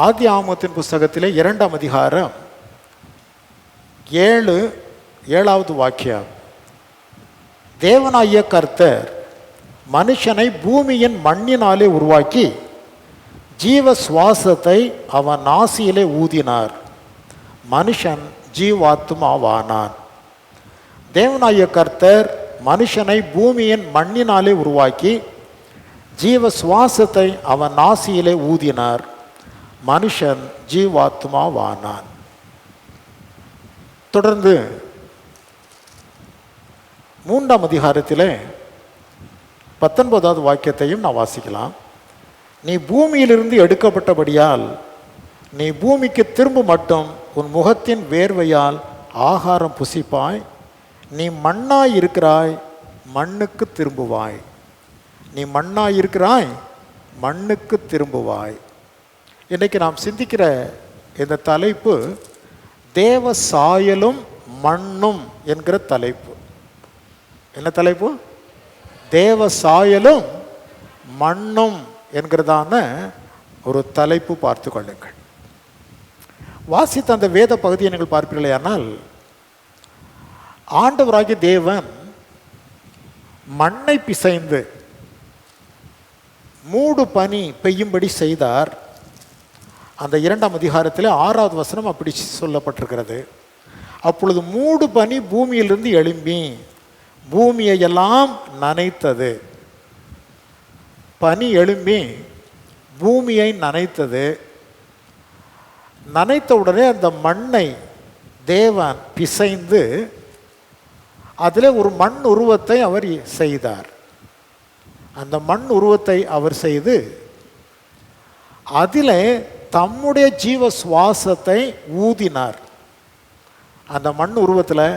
ஆதி ஆமத்தின் புஸ்தகத்திலே 2ஆம் அதிகாரம் 7வது வாக்கியம். தேவனாகிய கர்த்தர் மனுஷனை பூமியின் மண்ணினாலே உருவாக்கி ஜீவ சுவாசத்தை அவன் நாசியிலே ஊதினார், மனுஷன் ஜீவாத்மாவானான். தேவனாகிய கர்த்தர் மனுஷனை பூமியின் மண்ணினாலே உருவாக்கி ஜீவ சுவாசத்தை அவன் நாசியிலே ஊதினார், மனுஷன் ஜீவாத்மாவானான். தொடர்ந்து 3ஆம் அதிகாரத்திலே 19வது வாக்கியத்தையும் நான் வாசிக்கலாம். நீ பூமியிலிருந்து எடுக்கப்பட்டபடியால் நீ பூமிக்கு திரும்ப மட்டும் உன் முகத்தின் வேர்வையால் ஆகாரம் புசிப்பாய், நீ மண்ணாய் இருக்கிறாய், மண்ணுக்கு திரும்புவாய். நீ மண்ணாய் இருக்கிறாய், மண்ணுக்கு திரும்புவாய். இன்றைக்கு நாம் சிந்திக்கிற இந்த தலைப்பு தேவ சாயலும் மண்ணும் என்கிற தலைப்பு. என்ன தலைப்பு? தேவ சாயலும் மண்ணும் என்கிறதான ஒரு தலைப்பு பார்த்து கொள்ளுங்கள். வாசித்த அந்த வேத பகுதியை நீங்கள் பார்ப்பீர்களேயானால், ஆண்டவராகிய தேவன் மண்ணை பிசைந்து மூடு பனி பெய்யும்படி செய்தார். அந்த 2ஆம் அதிகாரத்தில் 6வது வசனம் அப்படி சொல்லப்பட்டிருக்கிறது. அப்பொழுது மூடு பனி பூமியிலிருந்து எழும்பி பூமியை எல்லாம் நனைத்தது. பனி எழும்பி பூமியை நனைத்தது. நனைத்த உடனே அந்த மண்ணை தேவன் பிசைந்து அதில் ஒரு மண் உருவத்தை அவர் செய்தார். அந்த மண் உருவத்தை அவர் செய்து அதில் தம்முடைய ஜீவ சுவாசத்தை ஊதினார். அந்த மண் உருவத்தில்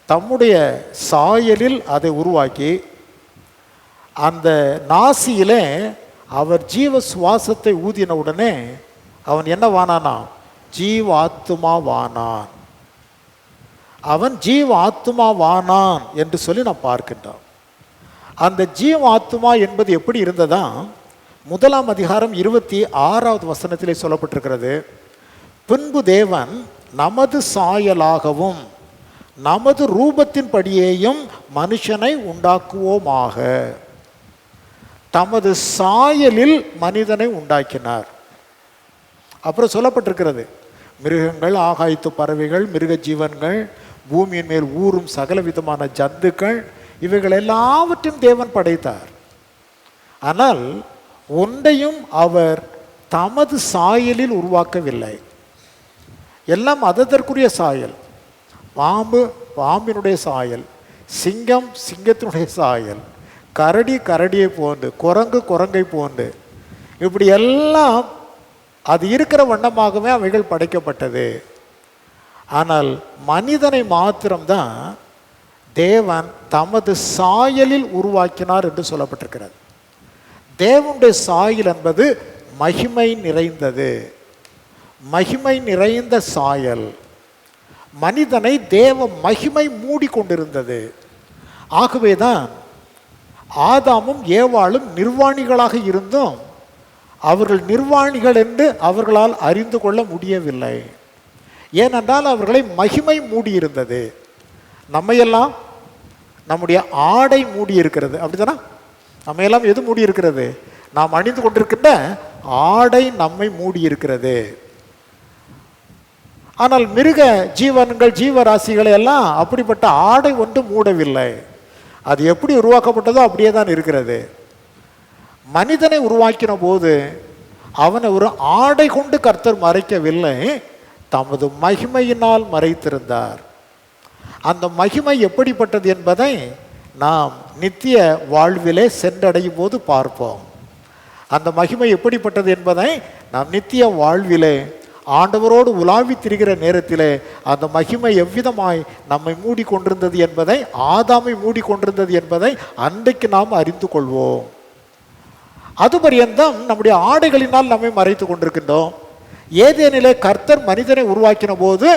தம்முடைய சாயலில் அதை உருவாக்கி அந்த நாசியிலே அவர் ஜீவ சுவாசத்தை ஊதின உடனே அவன் என்ன வானானா? ஜீவாத்மாவானான். அவன் ஜீவாத்மாவானான் என்று சொல்லி நாம் பார்க்கின்றோம். அந்த ஜீவாத்மா என்பது எப்படி இருந்ததா? 1ஆம் அதிகாரம் 26வது வசனத்திலே சொல்லப்பட்டிருக்கிறது. பின்பு தேவன் நமது சாயலாகவும் நமது ரூபத்தின் படியேயும் மனுஷனை உண்டாக்குவோமாக. தமது சாயலில் மனிதனை உண்டாக்கினார். அப்புறம் சொல்லப்பட்டிருக்கிறது, மிருகங்கள், ஆகாயத்து பறவைகள், மிருக ஜீவன்கள், பூமியின் மேல் ஊறும் சகல விதமான ஜந்துக்கள், இவைகள் எல்லாவற்றையும் தேவன் படைத்தார். ஆனால் ஒன்றையும் அவர் தமது சாயலில் உருவாக்கவில்லை. எல்லாம் அதற்குரிய சாயல். பாம்பு பாம்பினுடைய சாயல், சிங்கம் சிங்கத்தினுடைய சாயல், கரடி கரடியை போன்று, குரங்கு குரங்கை போன்று, இப்படி எல்லாம் அது இருக்கிற வண்ணமாகவே அவைகள் படைக்கப்பட்டது. ஆனால் மனிதனை மாத்திரம்தான் தேவன் தமது சாயலில் உருவாக்கினார் என்று சொல்லப்பட்டிருக்கிறது. தேவனுடைய சாயல் என்பது மகிமை நிறைந்தது. மகிமை நிறைந்த சாயல். மனிதனை தேவ மகிமை மூடிக்கொண்டிருந்தது. ஆகவேதான் ஆதாமும் ஏவாளும் நிர்வாணிகளாக இருந்தும் அவர்கள் நிர்வாணிகள் என்று அவர்களால் அறிந்து கொள்ள முடியவில்லை. ஏனென்றால் அவர்களை மகிமை மூடியிருந்தது. நம்மையெல்லாம் நம்முடைய ஆடை மூடி இருக்கிறது. அப்படித்தானா? நம்மையெல்லாம் எது மூடி இருக்கிறது? நாம் அணிந்து கொண்டிருக்கின்ற ஆடை நம்மை மூடி இருக்கிறது. ஆனால் மிருக ஜீவன்கள், ஜீவராசிகளை எல்லாம் அப்படிப்பட்ட ஆடை ஒன்று மூடவில்லை. அது எப்படி உருவாக்கப்பட்டதோ அப்படியே தான் இருக்கிறது. மனிதனை உருவாக்கின போது அவனை ஒரு ஆடை கொண்டு கர்த்தர் மறைக்கவில்லை, தமது மகிமையினால் மறைத்திருந்தார். அந்த மகிமை எப்படிப்பட்டது என்பதை நாம் நித்திய வாழ்விலே சென்றடையும் போது பார்ப்போம். அந்த மகிமை எப்படிப்பட்டது என்பதை நாம் நித்திய வாழ்விலே ஆண்டவரோடு உலாவி திரிகிற நேரத்திலே அந்த மகிமை எவ்விதமாய் நம்மை மூடிக்கொண்டிருந்தது என்பதை, ஆதாமை மூடிக்கொண்டிருந்தது என்பதை அன்றைக்கு நாம் அறிந்து கொள்வோம். அது பரியந்தம் நம்முடைய ஆடைகளினால் நம்மை மறைத்து கொண்டிருக்கின்றோம். ஏதேனிலே கர்த்தர் மனிதனை உருவாக்கின போது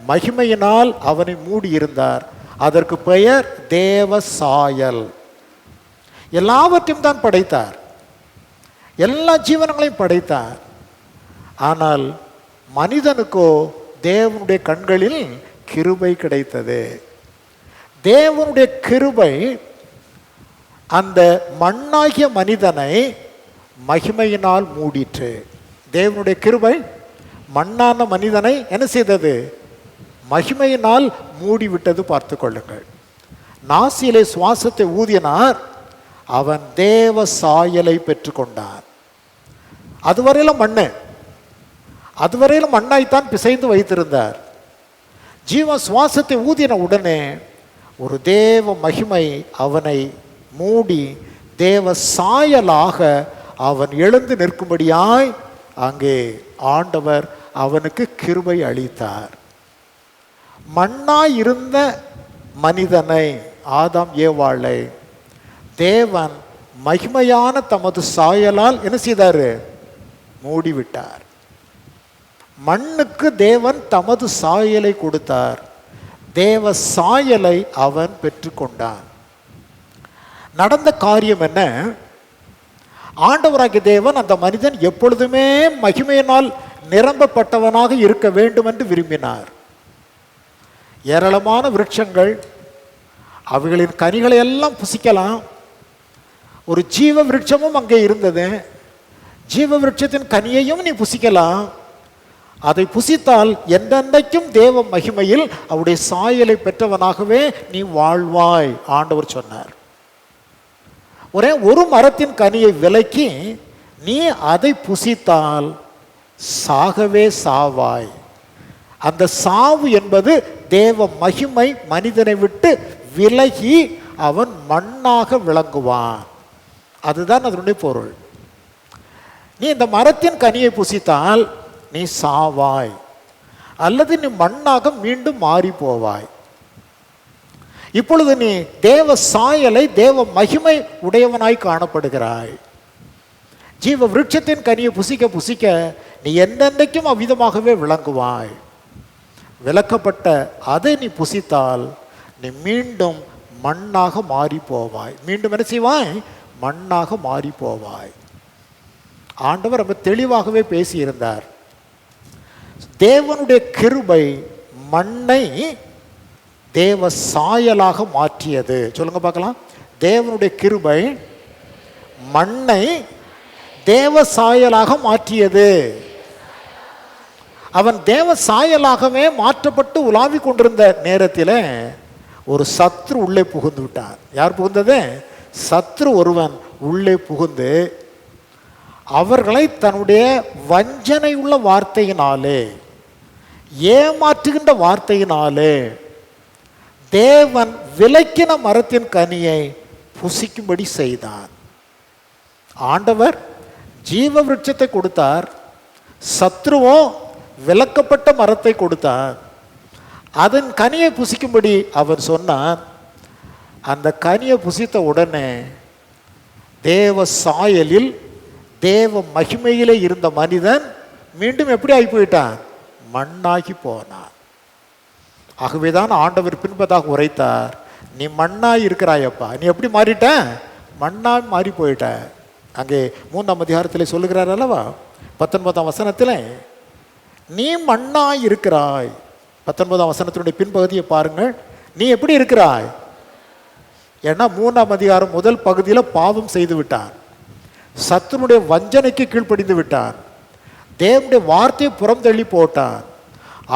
மகிமையினால் அவனை மூடியிருந்தார். அதற்கு பெயர் தேவ சாயல். எல்லாவற்றையும் தான் படைத்தார். எல்லா ஜீவனங்களையும் படைத்தார். ஆனால் மனிதனுக்கோ தேவனுடைய கண்களில் கிருபை கிடைத்தது. தேவனுடைய கிருபை அந்த மண்ணாகிய மனிதனை மகிமையினால் மூடிற்று. தேவனுடைய கிருபை மண்ணான மனிதனை என்ன செய்தது? மகிமையினால் மூடிவிட்டது. பார்த்து கொள்ளுங்கள். நாசியிலே சுவாசத்தை ஊதினார், அவன் தேவ சாயலை பெற்றுக்கொண்டான். அதுவரையிலும் மண்ணு, அதுவரையிலும் மண்ணாய்த்தான் பிசைந்து வைத்திருந்தார். ஜீவ சுவாசத்தை ஊதின உடனே ஒரு தேவ மகிமை அவனை மூடி தேவ சாயலாக அவன் எழுந்து நிற்கும்படியாய் அங்கே ஆண்டவர் அவனுக்கு கிருபை அளித்தார். மண்ணாய் இருந்த மனிதனை, ஆதாம் ஏவாளை, தேவன் மகிமையான தமது சாயலால் என்ன செய்தார்? மூடிவிட்டார். மண்ணுக்கு தேவன் தமது சாயலை கொடுத்தார். தேவ சாயலை அவன் பெற்றுக்கொண்டான். நடந்த காரியம் என்ன? ஆண்டவராகிய தேவன் அந்த மனிதன் எப்பொழுதுமே மகிமையினால் நிரம்பப்பட்டவனாக இருக்க வேண்டும் என்று விரும்பினார். ஏராளமான விருட்சங்கள், அவைகளின் கனிகளை எல்லாம் புசிக்கலாம். ஒரு ஜீவ விருட்சமும் அங்கே இருந்தது. ஜீவ விருட்சத்தின் கனியையும் நீ புசிக்கலாம். அதை புசித்தால் என்றென்றைக்கும் தேவ மகிமையில் அவருடைய சாயலை பெற்றவனாகவே நீ வாழ்வாய் ஆண்டவர் சொன்னார். ஒரே ஒரு மரத்தின் கனியை விலக்கி நீ அதை புசித்தால் சாகவே சாவாய். அந்த சாவு என்பது தேவ மகிமை மனிதனை விட்டு விலகி அவன் மண்ணாக விளங்குவான். அதுதான் அதனுடைய பொருள். நீ இந்த மரத்தின் கனியை புசித்தால் நீ சாவாய், அல்லது நீ மண்ணாக மீண்டும் மாறி போவாய். இப்பொழுது நீ தேவ சாயலை, தேவ மகிமை உடையவனாய் காணப்படுகிறாய். ஜீவ விருட்சத்தின் கனியை புசிக்க புசிக்க நீ என்றென்றைக்கும் அவ்விதமாகவே விளங்குவாய். விளக்கப்பட்ட அதை நீ புசித்தால் நீ மீண்டும் மண்ணாக மாறி போவாய். மீண்டும் என்ன செய்வாய்? மண்ணாக மாறி போவாய். ஆண்டவர் ரொம்ப தெளிவாகவே பேசியிருந்தார். தேவனுடைய கிருபை மண்ணை தேவ சாயலாக மாற்றியது. சொல்லுங்க பார்க்கலாம். தேவனுடைய கிருபை மண்ணை தேவ சாயலாக மாற்றியது. அவன் தேவ சாயலாகவே மாற்றப்பட்டு உலாவி கொண்டிருந்த நேரத்தில் ஒரு சத்ரு உள்ளே புகுந்து விட்டார். யார் புகுந்தது? சத்ரு ஒருவன் உள்ளே புகுந்து அவர்களை தன்னுடைய வஞ்சனை உள்ள வார்த்தையினாலே, ஏமாற்றுகின்ற வார்த்தையினாலே தேவன் விலக்கின மரத்தின் கனியை புசிக்கும்படி செய்தான். ஆண்டவர் ஜீவ விருட்சத்தை கொடுத்தார், சத்ருவோ விலக்கப்பட்ட மரத்தை கொடுத்தார். அதன் கனியை புசிக்கும்படி அவர் சொன்னார். அந்த கனியை புசித்த உடனே தேவ சாயலில் தேவ மகிமையிலே இருந்த மனிதன் மீண்டும் எப்படி ஆகி போயிட்டான்? மண்ணாகி போனான். ஆகவேதான் ஆண்டவர் பின்பதாக உரைத்தார், நீ மண்ணாய் இருக்கிறாயப்பா, நீ எப்படி மாறிட்ட? மண்ணாய் மாறி போயிட்ட. அங்கே 3ஆம் அதிகாரத்தில் சொல்லுகிறார் அல்லவா, 19ஆம் வசனத்தில், நீ மண்ணாய் இருக்கிறாய். 19ஆம் வசனத்தினுடைய பின்பகுதியை பாருங்கள். நீ எப்படி இருக்கிறாய்? ஏன்னா 3ஆம் அதிகாரம் முதல் பகுதியில் பாவம் செய்து விட்டான், சத்துனுடைய வஞ்சனைக்கு கீழ்ப்படிந்து விட்டான், தேவனுடைய வார்த்தையை புறந்தள்ளி போட்டான்.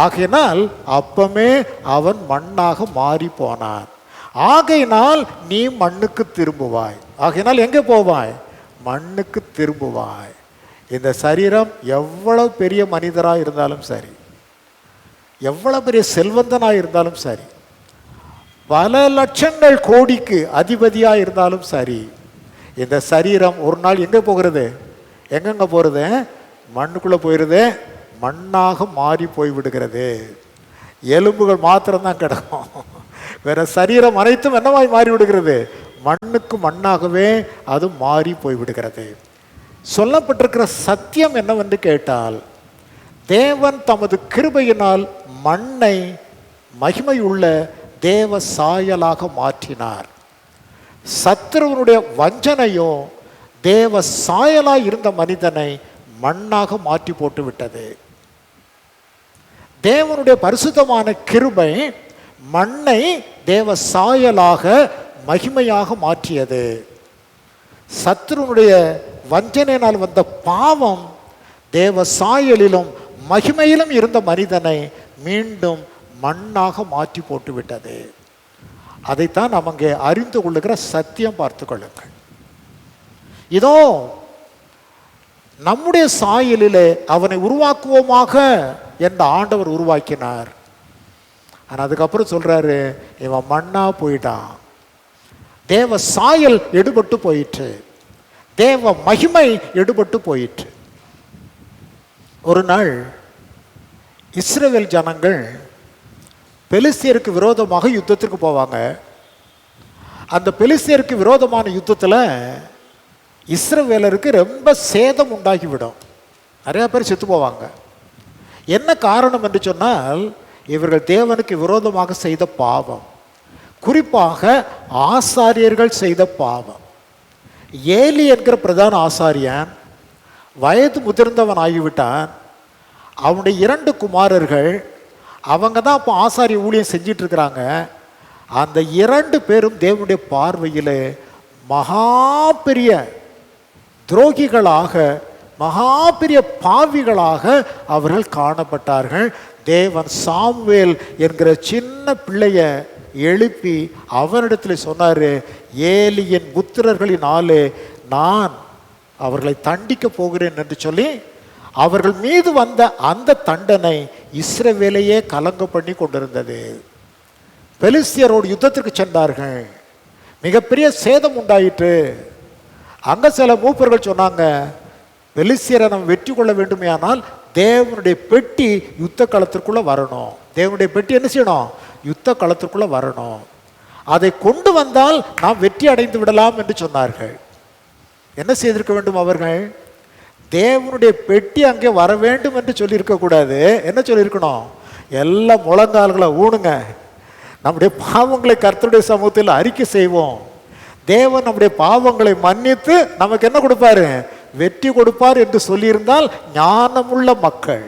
ஆகையினால் அப்பமே அவன் மண்ணாக மாறி போனான். ஆகையினால் நீ மண்ணுக்கு திரும்புவாய். ஆகையினால் எங்கே போவாய்? மண்ணுக்கு திரும்புவாய். இந்த சரீரம் எவ்வளவு பெரிய மனிதராக இருந்தாலும் சரி, எவ்வளவு பெரிய செல்வந்தனாக இருந்தாலும் சரி, பல லட்சங்கள் கோடிக்கு அதிபதியாக இருந்தாலும் சரி, இந்த சரீரம் ஒரு நாள் எங்கே போகிறது? எங்கெங்க போகிறது? மண்ணுக்குள்ளே போயிடுது, மண்ணாக மாறி போய்விடுகிறது. எலும்புகள் மாத்திரம்தான் கிடக்கும். வேற சரீரம் அனைத்தும் என்னவாய் மாறி விடுகிறது? மண்ணுக்கு மண்ணாகவே அது மாறி போய்விடுகிறது. சொல்லப்பட்டிருக்கிற சத்தியம் என்னவென்று கேட்டால், தேவன் தமது கிருபையினால் மண்ணை மகிமையுள்ள தேவ சாயலாக மாற்றினார். சத்துருவனுடைய வஞ்சனையோ தேவ சாயலாய் இருந்த மனிதனை மண்ணாக மாற்றி போட்டு விட்டது. தேவனுடைய பரிசுத்தமான கிருபை மண்ணை தேவ சாயலாக மகிமையாக மாற்றியது. சத்துருனுடைய வஞ்சனையினால் வந்த பாவம் தேவ சாயலிலும் மகிமையிலும் இருந்த மனிதனை மீண்டும் மண்ணாக மாற்றி போட்டு விட்டது. அதைத்தான் நாம் அங்கே அறிந்து கொள்ளுகிற சத்தியம். பார்த்து கொள்ளுங்கள். இதோ நம்முடைய சாயலிலே அவனை உருவாக்குவோமாக என்ற ஆண்டவர் உருவாக்கினார். ஆனால் அதுக்கப்புறம் சொல்றாரு, இவன் மண்ணா போயிட்டான். தேவ சாயல் எடுபட்டு போயிற்று, தேவ மகிமை எடுபட்டு போயிற்று. ஒரு நாள் இஸ்ரவேல் ஜனங்கள் பெலிஸ்தியருக்கு விரோதமாக யுத்தத்திற்கு போவாங்க. அந்த பெலிஸ்தியருக்கு விரோதமான யுத்தத்தில் இஸ்ரவேலருக்கு ரொம்ப சேதம் உண்டாகிவிடும். நிறைய பேர் செத்து போவாங்க. என்ன காரணம் என்று சொன்னால், இவர்கள் தேவனுக்கு விரோதமாக செய்த பாவம், குறிப்பாக ஆசாரியர்கள் செய்த பாவம். ஏலி என்கிற பிரதான ஆசாரியன் வயது முதிர்ந்தவன் ஆகிவிட்டான். அவனுடைய 2 குமாரர்கள், அவங்க தான் இப்போ ஆசாரிய ஊழியம் செஞ்சிட்டு இருக்கிறாங்க. அந்த 2 பேரும் தேவனுடைய பார்வையில் மகா பெரிய துரோகிகளாக, மகா பெரிய பாவிகளாக அவர்கள் காணப்பட்டார்கள். தேவன் சாமுவேல் என்கிற சின்ன பிள்ளைய எழுப்பி அவனிடத்தில் சொன்னார், ஏலியின் புத்திரர்களினாலே நான் அவர்களை தண்டிக்க போகிறேன் என்று சொல்லி அவர்கள் மீது வந்த அந்த தண்டனை இஸ்ரவேலையே கலங்க பண்ணி கொண்டிருந்தது. பெலிஸ்தியரோடு யுத்தத்திற்கு சென்றார்கள். மிகப்பெரிய சேதம் உண்டாயிற்று. அங்கே சில மூப்பர்கள் சொன்னாங்க, பெலிஸ்தியரை நம்ம வெற்றி கொள்ள வேண்டுமே ஆனால் தேவனுடைய பெட்டி யுத்த களத்திற்குள்ளே வரணும். தேவனுடைய பெட்டி என்ன செய்யணும்? யுத்த களத்திற்குள்ளே வரணும். அதை கொண்டு வந்தால் நாம் வெற்றி அடைந்து விடலாம் என்று சொன்னார்கள். என்ன செய்திருக்க வேண்டும் அவர்கள்? தேவனுடைய பெட்டி அங்கே வர வேண்டும் என்று சொல்லியிருக்கக்கூடாது. என்ன சொல்லியிருக்கணும்? எல்லா முழங்கால்களை ஊனுங்க, நம்முடைய பாவங்களை கர்த்தருடைய சமூகத்தில் அறிக்கை செய்வோம், தேவன் நம்முடைய பாவங்களை மன்னித்து நமக்கு என்ன கொடுப்பாரு? வெற்றி கொடுப்பார் என்று சொல்லியிருந்தால் ஞானமுள்ள மக்கள்.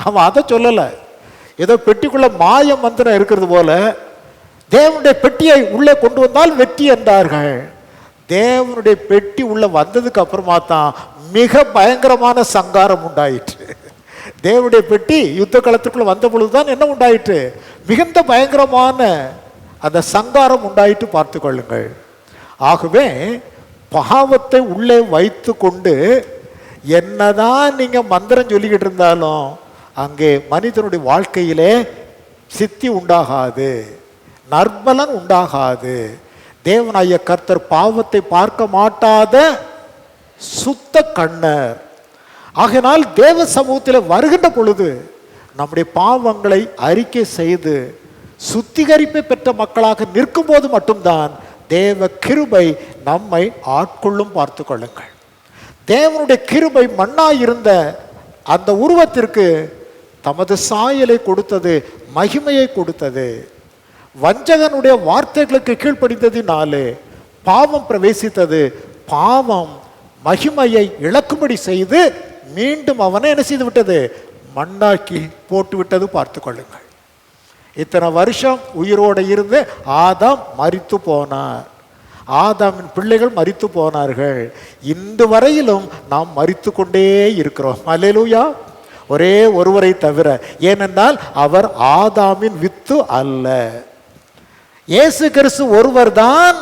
அவன் அதை சொல்லலை. ஏதோ பெட்டிக்குள்ள மாய மந்திரம் இருக்கிறது போல தேவனுடைய பெட்டியை உள்ளே கொண்டு வந்தால் வெற்றி என்றார்கள். தேவனுடைய பெட்டி உள்ள வந்ததுக்கு அப்புறமா தான் மிக பயங்கரமான சங்காரம் உண்டாயிற்று. தேவனுடைய பெட்டி யுத்த களத்துக்குள்ள வந்த பொழுதுதான் என்ன உண்டாயிற்று? மிகுந்த பயங்கரமான அந்த சங்காரம் உண்டாயிட்டு பார்த்து கொள்ளுங்கள். ஆகவே பாவத்தை உள்ளே வைத்து கொண்டு என்னதான் நீங்க மந்திரம் சொல்லிக்கிட்டு இருந்தாலும் அங்கே மனிதனுடைய வாழ்க்கையிலே சித்தி உண்டாகாது, நற்பலன் உண்டாகாது. தேவனாய கர்த்தர் பாவத்தை பார்க்க மாட்டாத சுத்த கண்ணர். ஆகையினால் தேவ சமூகத்தில் வருகின்ற பொழுது நம்முடைய பாவங்களை அறிக்கை செய்து சுத்திகரிப்பை பெற்ற மக்களாக நிற்கும் போது மட்டும்தான் தேவ கிருபை நம்மை ஆட்கொள்ளும். பார்த்து கொள்ளுங்கள். தேவனுடைய கிருபை மண்ணாயிருந்த அந்த உருவத்திற்கு தமது சாயலை கொடுத்தது, மகிமையை கொடுத்தது. வஞ்சகனுடைய வார்த்தைகளுக்கு கீழ்ப்படிந்ததினாலே பாவம் பிரவேசித்தது. பாவம் மகிமையை இழக்கும்படி செய்து மீண்டும் அவனை என்ன செய்து விட்டது? மண்ணாக்கி போட்டு விட்டது. பார்த்து கொள்ளுங்கள். இத்தனை வருஷம் உயிரோடு இருந்து ஆதாம் மரித்து போனார். ஆதாமின் பிள்ளைகள் மரித்து போனார்கள். இன்று வரையிலும் நாம் மரித்து கொண்டே இருக்கிறோம். அல்லேலூயா. ஒரே ஒருவரை தவிர. ஏனென்றால் அவர் ஆதாமின் வித்து அல்ல. இயேசு கிறிஸ்து ஒருவர் தான்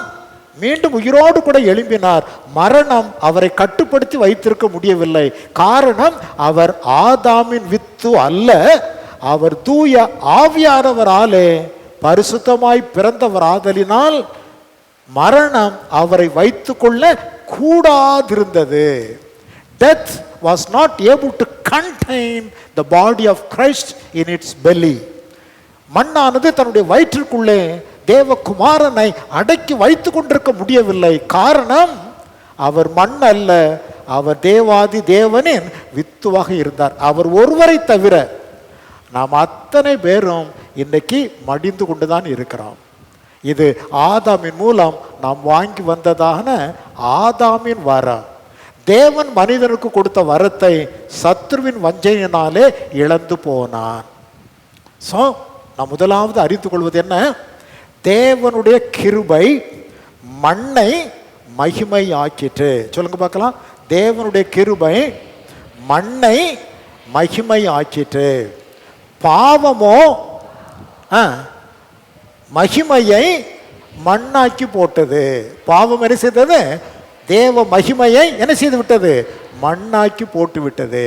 மீண்டும் உயிரோடு கூட எழும்பினார். மரணம் அவரை கட்டுப்படுத்தி வைத்திருக்க முடியவில்லை. காரணம், அவர் ஆதாமின் வித்து அல்ல, அவர் தூய ஆவியானவராலே பரிசுத்தமாய் பிறந்தவர் ஆதலினால் மரணம் அவரை வைத்துக் கொள்ள கூடாதிருந்தது. Death was not able to contain the body of Christ in its belly. மண்ணானது தன்னுடைய வயிற்றிற்குள்ளே தேவகுமாரனை அடக்கி வைத்துக் கொண்டிருக்க முடியவில்லை. காரணம், அவர் மண் அல்ல, அவர் தேவாதி தேவனின் வித்துவாக இருந்தார். அவர் ஒருவரை தவிர நாம் அத்தனை பேரும் இன்றைக்கு மடிந்து கொண்டுதான் இருக்கிறோம். இது ஆதாமின் மூலம் நாம் வாங்கி வந்ததான ஆதாமின் வரம். தேவன் மனிதனுக்கு கொடுத்த வரத்தை சத்ருவின் வஞ்சனையினாலே இழந்து போனான். ஸோ நான் முதலாவது அறிந்து கொள்வது என்ன? தேவனுடைய கிருபை மண்ணை மகிமை ஆக்கிற்று. சொல்லுங்க பார்க்கலாம். தேவனுடைய கிருபை மண்ணை மகிமை ஆக்கிற்று. பாவமோ மகிமையை மண்ணாக்கி போட்டது. பாவம் என்ன செய்தது? தேவ மகிமையை என்ன செய்து விட்டது? மண்ணாக்கி போட்டு விட்டது.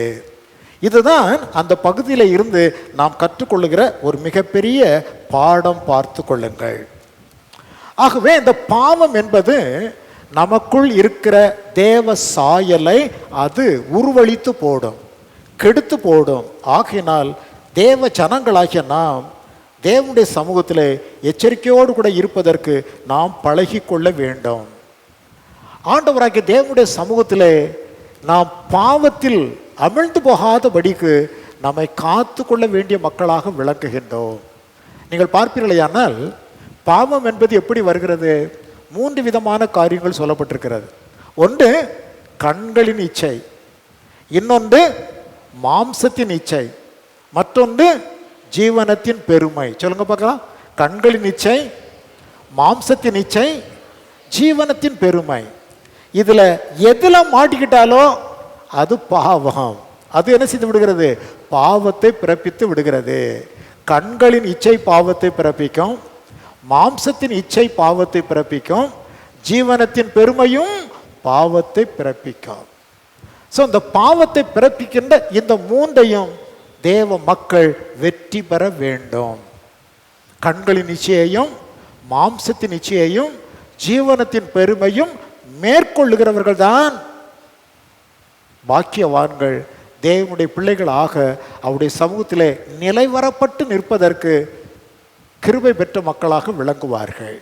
இதுதான் அந்த பகுதியில் இருந்து நாம் கற்றுக்கொள்ளுகிற ஒரு மிகப்பெரிய பாடம். பார்த்து கொள்ளுங்கள். ஆகவே இந்த பாவம் என்பது நமக்குள் இருக்கிற தேவ சாயலை அது உருவழித்து போடும், கெடுத்து போடும். ஆகையினால் தேவ ஜனங்களாகிய நாம் தேவனுடைய சமூகத்தில் எச்சரிக்கையோடு கூட இருப்பதற்கு நாம் பழகி கொள்ள வேண்டும். ஆண்டவராகிய தேவனுடைய சமூகத்தில் நாம் பாவத்தில் அமிழ்ந்து போகாதபடிக்கு நம்மை காத்து கொள்ள வேண்டிய மக்களாக விளங்குகின்றோம். நீங்கள் பார்ப்பீர்களேயானால் பாவம் என்பது எப்படி வருகிறது? 3 விதமான காரியங்கள் சொல்லப்பட்டிருக்கிறது. ஒன்று கண்களின் இச்சை, இன்னொன்று மாம்சத்தின் இச்சை, மற்றொன்று ஜீவனத்தின் பெருமை. சொல்லுங்க பார்க்கலாம். கண்களின் இச்சை, மாம்சத்தின் இச்சை, ஜீவனத்தின் பெருமை. இதுல எதுல மாட்டிக்கிட்டாலோ அது பாவம். அது என்ன செய்து விடுகிறது? பாவத்தை பிறப்பித்து விடுகிறது. கண்களின் இச்சை பாவத்தை பிறப்பிக்கும், மாம்சத்தின் இச்சை பாவத்தை பிறப்பிக்கும், ஜீவனத்தின் பெருமையும் பாவத்தை பிறப்பிக்கும். ஸோ இந்த பாவத்தை பிறப்பிக்கின்ற இந்த 3ஐயும் தேவ மக்கள் வெற்றி பெற வேண்டும். கண்களின் இச்சையையும் மாம்சத்தின் இச்சையையும் ஜீவனத்தின் பெருமையும் மேற்கொள்ளுகிறவர்கள் தான் பாக்கியவான்கள். தேவனுடைய பிள்ளைகளாக அவருடைய சமூகத்திலே நிலைவரப்பட்டு நிற்பதற்கு கிருபை பெற்ற மக்களாக விளங்குவார்கள்.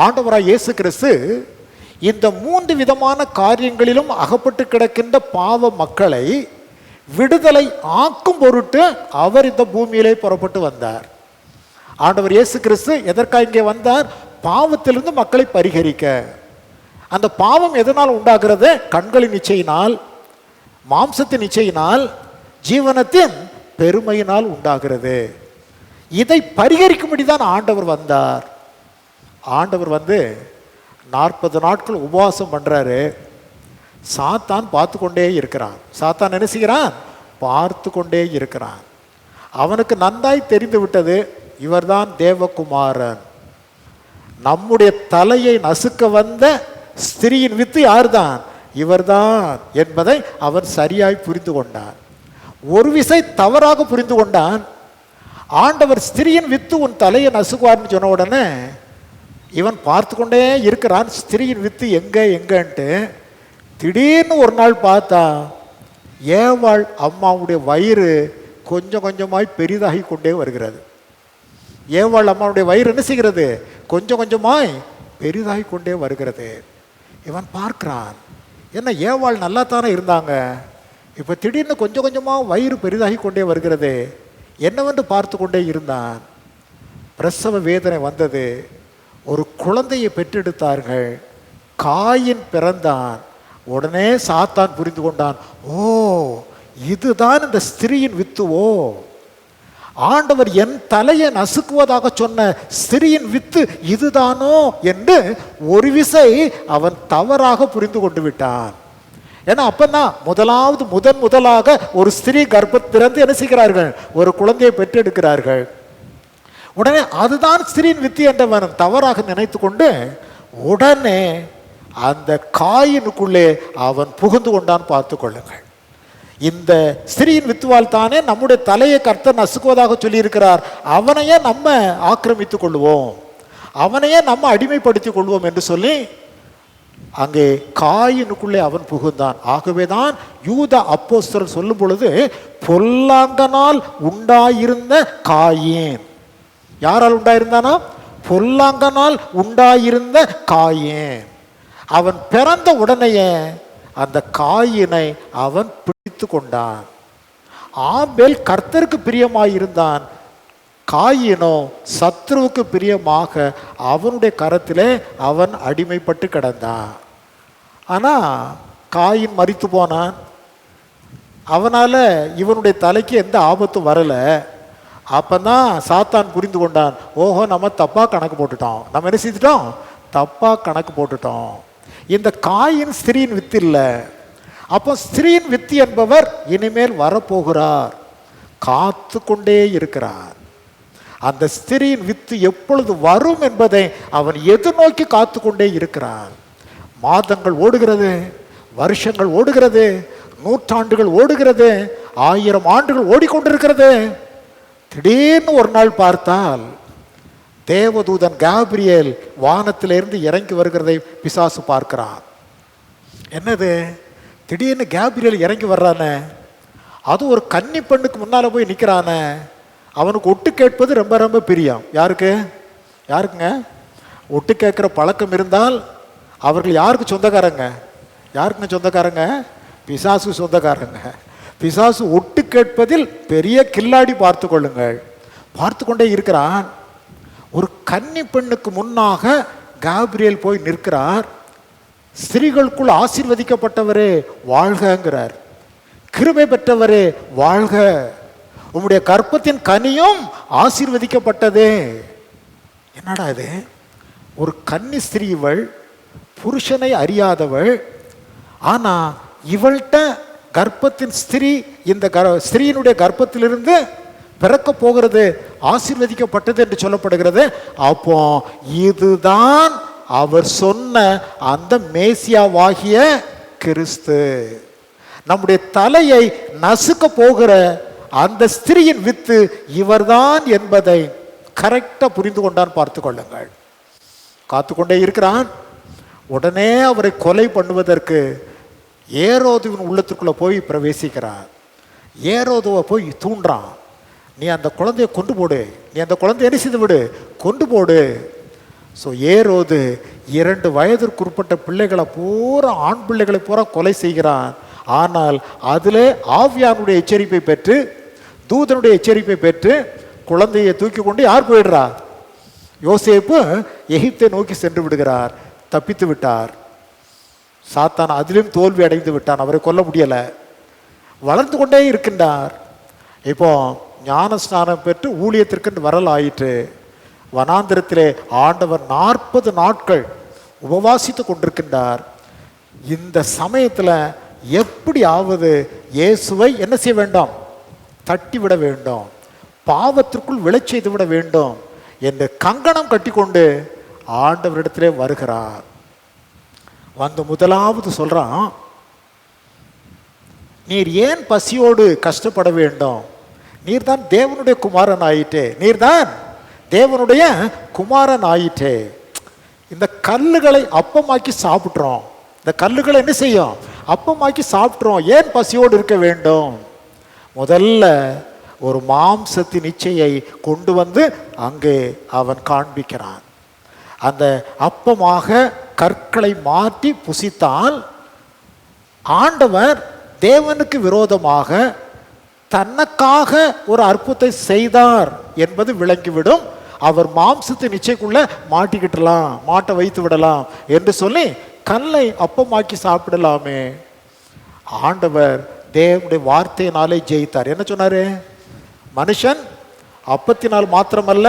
ஆண்டவராய் இயேசு கிறிஸ்து இந்த 3 விதமான காரியங்களிலும் அகப்பட்டு கிடக்கின்ற பாவ மக்களை விடுதலை ஆக்கும் பொருட்டு அவர் இந்த பூமியிலே புறப்பட்டு வந்தார். ஆண்டவர் இயேசு கிறிஸ்து எதற்காக இங்கே வந்தார்? பாவத்திலிருந்து மக்களை பரிகரிக்க. அந்த பாவம் எதனால் உண்டாகிறது? கண்களின் இச்சையினால், மாம்சத்தின் இச்சையினால், ஜீவனத்தின் பெருமையினால் உண்டாகிறது. இதை பரிகரிக்கும்படி தான் ஆண்டவர் வந்தார். ஆண்டவர் வந்து 40 நாட்கள் உபவாசம் பண்றாரு. சாத்தான் பார்த்து கொண்டே இருக்கிறான். சாத்தான் என்ன செய்கிறான்? பார்த்து கொண்டே இருக்கிறான். அவனுக்கு நன்றாய் தெரிந்து விட்டது, இவர்தான் தேவகுமாரன். நம்முடைய தலையை நசுக்க வந்த ஸ்திரியின் வித்து யார்தான்? இவர்தான் என்பதை அவன் சரியாய் புரிந்து கொண்டான். ஒரு விசை தவறாக புரிந்து கொண்டான். ஆண்டவர் ஸ்திரியின் வித்து உன் தலையை நசுக்குவார்னு சொன்ன உடனே இவன் பார்த்து கொண்டே இருக்கிறான், ஸ்திரியின் வித்து எங்கன்ட்டு. திடீர்னு ஒரு நாள் பார்த்தா ஏவாள் அம்மாவுடைய வயிறு கொஞ்சம் கொஞ்சமாய் பெரிதாகி கொண்டே வருகிறது. ஏவாள் அம்மாவுடைய வயிறு என்ன செய்கிறது? கொஞ்சம் கொஞ்சமாய் பெரிதாகி கொண்டே வருகிறது. இவன் பார்க்கிறான், என்ன ஏவாள் நல்லா தானே இருந்தாங்க, இப்போ திடீர்னு கொஞ்சம் கொஞ்சமாக வயிறு பெரிதாகி கொண்டே வருகிறது, என்னவென்று பார்த்து கொண்டே இருந்தான். பிரசவ வேதனை வந்தது. ஒரு குழந்தையை பெற்றெடுத்தார்கள். காயின் பிறந்தான். உடனே சாத்தான் புரிந்து கொண்டான், ஓ இதுதான் இந்த ஸ்திரியின் வித்துவோ, ஆண்டவர் என் தலையை நசுக்குவதாக சொன்ன ஸ்திரியின் வித்து இதுதானோ என்று ஒரு விசை அவன் தவறாக புரிந்து கொண்டு விட்டான். ஏன்னா அப்பதான் முதலாக ஒரு ஸ்திரீ கர்ப்பத்திலிருந்து என்ன செய்கிறார்கள்? ஒரு குழந்தையை பெற்றெடுக்கிறார்கள். உடனே அதுதான் ஸ்திரியின் வித்து என்றவன் தவறாக நினைத்து கொண்டு உடனே அந்த காயினுக்குள்ளே அவன் புகுந்து கொண்டான். பார்த்து கொள்ளுங்கள். இந்த ஸ்திரியின் வித்துவால் தானே நம்முடைய தலையை கர்த்தர் நசுக்குவதாக சொல்லியிருக்கிறார். அவனையே நம்ம ஆக்கிரமித்துக் கொள்வோம், அவனையே நம்ம அடிமைப்படுத்திக் கொள்வோம் என்று சொல்லி அங்கே காயினுக்குள்ளே அவன் புகுந்தான். ஆகவேதான் யூத அப்போஸ்தலர் சொல்லும் பொழுது பொல்லாங்கனால் உண்டாயிருந்த காயின். யாரால் உண்டாயிருந்தானா? பொல்லாங்கனால் உண்டாயிருந்த காயின். அவன் பிறந்த உடனேயே அந்த காயினை அவன் பிடித்து கொண்டான். ஆபேல் கர்த்தருக்கு பிரியமாயிருந்தான், காயினோ சத்ருவுக்கு பிரியமாக அவனுடைய கரத்திலே அவன் அடிமைப்பட்டு கிடந்தான். ஆனால் காயின் மரித்து போனான். அவனால் இவனுடைய தலைக்கு எந்த ஆபத்தும் வரலை. அப்போதான் சாத்தான் புரிந்து கொண்டான், ஓஹோ நம்ம தப்பாக கணக்கு போட்டுட்டோம். நம்ம என்ன செய்துட்டோம்? தப்பாக கணக்கு போட்டுட்டோம். இந்த காயின் ஸ்திரீயின் வித்து இல்லை. அப்போ ஸ்திரீயின் வித்து என்பவர் இனிமேல் வரப்போகிறார், காத்து கொண்டே இருக்கிறார். அந்த ஸ்திரீயின் வித்து எப்பொழுது வரும் என்பதை அவன் எதிர்நோக்கி காத்து கொண்டே இருக்கிறான். மாதங்கள் ஓடுகிறது, வருஷங்கள் ஓடுகிறது, நூற்றாண்டுகள் ஓடுகிறது, 1000 ஆண்டுகள் ஓடிக்கொண்டிருக்கிறது. திடீர்னு ஒரு நாள் பார்த்தால் தேவதூதன் காபிரியேல் வானத்திலிருந்து இறங்கி வருகிறதை பிசாசு பார்க்கிறான். என்னது, திடீர்னு காபிரியேல் இறங்கி வர்றானே, அது ஒரு கன்னி பெண்ணுக்கு முன்னால் போய் நிற்கிறானே. அவனுக்கு ஒட்டு கேட்பது ரொம்ப ரொம்ப பிரியம். யாருக்குங்க ஒட்டு கேட்குற பழக்கம் இருந்தால் அவர்கள் யாருக்கு சொந்தக்காரங்க? யாருக்குங்க சொந்தக்காரங்க? பிசாசு சொந்தக்காரங்க. பிசாசு ஒட்டு கேட்பதில் பெரிய கில்லாடி பார்த்து கொள்ளுங்கள். பார்த்து கொண்டே இருக்கிறான். ஒரு கன்னி பெண்ணுக்கு முன்னாக காபிரியேல் போய் நிற்கிறார். ஸ்திரீகளுக்குள் ஆசீர்வதிக்கப்பட்டவரே வாழ்கங்கிறார். கிருபை பெற்றவரே வாழ்க, உம்முடைய கற்பத்தின் கனியும் ஆசீர்வதிக்கப்பட்டதே. என்னடா இது? ஒரு கன்னி ஸ்திரீ, இவள் புருஷனை அறியாதவள். ஆனா இவள்கிட்ட கர்ப்பத்தின் ஸ்திரீ, இந்த ஸ்திரீயினுடைய கர்ப்பத்திலிருந்து பிறக்க போகிறது ஆசீர்வதிக்கப்பட்டது என்று சொல்லப்படுகிறது. அப்போ இதுதான் அவர் சொன்ன அந்த மேசியாவாகிய கிறிஸ்து, நம்முடைய தலையை நசுக்க போகிற அந்த ஸ்திரீயின் வித்து இவர்தான் என்பதை கரெக்டா புரிந்து கொண்டான். பார்த்து கொள்ளுங்கள். காத்துக்கொண்டே இருக்கிறான். உடனே அவரை கொலை பண்ணுவதற்கு ஏரோதுவின் உள்ளத்துக்குள்ள போய் பிரவேசிக்கிறார். ஏரோதுவை போய் தூண்டுறான், நீ அந்த குழந்தைய கொண்டு போடு, நீ அந்த குழந்தைய என்ன செய்து விடு, கொண்டு போடு. ஸோ ஏரோது 2 வயதிற்குட்பட்ட பிள்ளைகளை பூரா, ஆண் பிள்ளைகளை பூரா கொலை செய்கிறான். ஆனால் அதிலே ஆவியானுடைய எச்சரிப்பை பெற்று, தூதனுடைய எச்சரிப்பை பெற்று குழந்தையை தூக்கி கொண்டு யார் போயிடுறா? யோசேப்பு எகிப்தை நோக்கி சென்று விடுகிறார். தப்பித்து விட்டார். சாத்தான் அதிலும் தோல்வி அடைந்து விட்டான். அவரை கொல்ல முடியலை. வளர்ந்து கொண்டே இருக்கின்றார். இப்போ ஞான ஸ்நானம் பெற்று ஊழியத்திற்கு வரல் ஆயிற்று. வனாந்திரத்திலே ஆண்டவர் 40 நாட்கள் உபவாசித்து கொண்டிருக்கின்றார். இந்த சமயத்தில் எப்படி ஆவது இயேசுவை என்ன செய்ய வேண்டும்? தட்டி விட வேண்டும், பாவத்திற்குள் விழச் செய்து விட வேண்டும் என்று கங்கணம் கட்டிக்கொண்டு ஆண்டவரிடத்திலே வருகிறார். வந்து முதலாவது சொல்றான், நீர் ஏன் பசியோடு கஷ்டப்பட வேண்டும்? நீர் தான் தேவனுடைய குமாரன் ஆயிட்டே, நீர்தான் தேவனுடைய குமாரன் ஆயிட்டே. இந்த கல்லுகளை அப்பமாக்கி சாப்பிட்றோம். இந்த கல்லுகளை என்ன செய்யும்? அப்பமாக்கி சாப்பிட்றோம். ஏன் பசியோடு இருக்க வேண்டும்? முதல்ல ஒரு மாம்சத்தின் இச்சையை கொண்டு வந்து அங்கே அவன் காண்பிக்கிறான். அந்த அப்பமாக கற்களை மாற்றி புசித்தால் ஆண்டவர் தேவனுக்கு விரோதமாக தனக்காக ஒரு அற்புதத்தை செய்தார் என்பது விளங்கிவிடும். அவர் மாம்சத்தின் இச்சைக்குள்ள மாட்ட வைத்து விடலாம் என்று சொல்லி கல்லை அப்பமாக்கி சாப்பிடலாமே. ஆண்டவர் தேவனுடைய வார்த்தையினாலே ஜெயித்தார். என்ன சொன்னாரு? மனுஷன் அப்பத்தினால் மாத்திரமல்ல,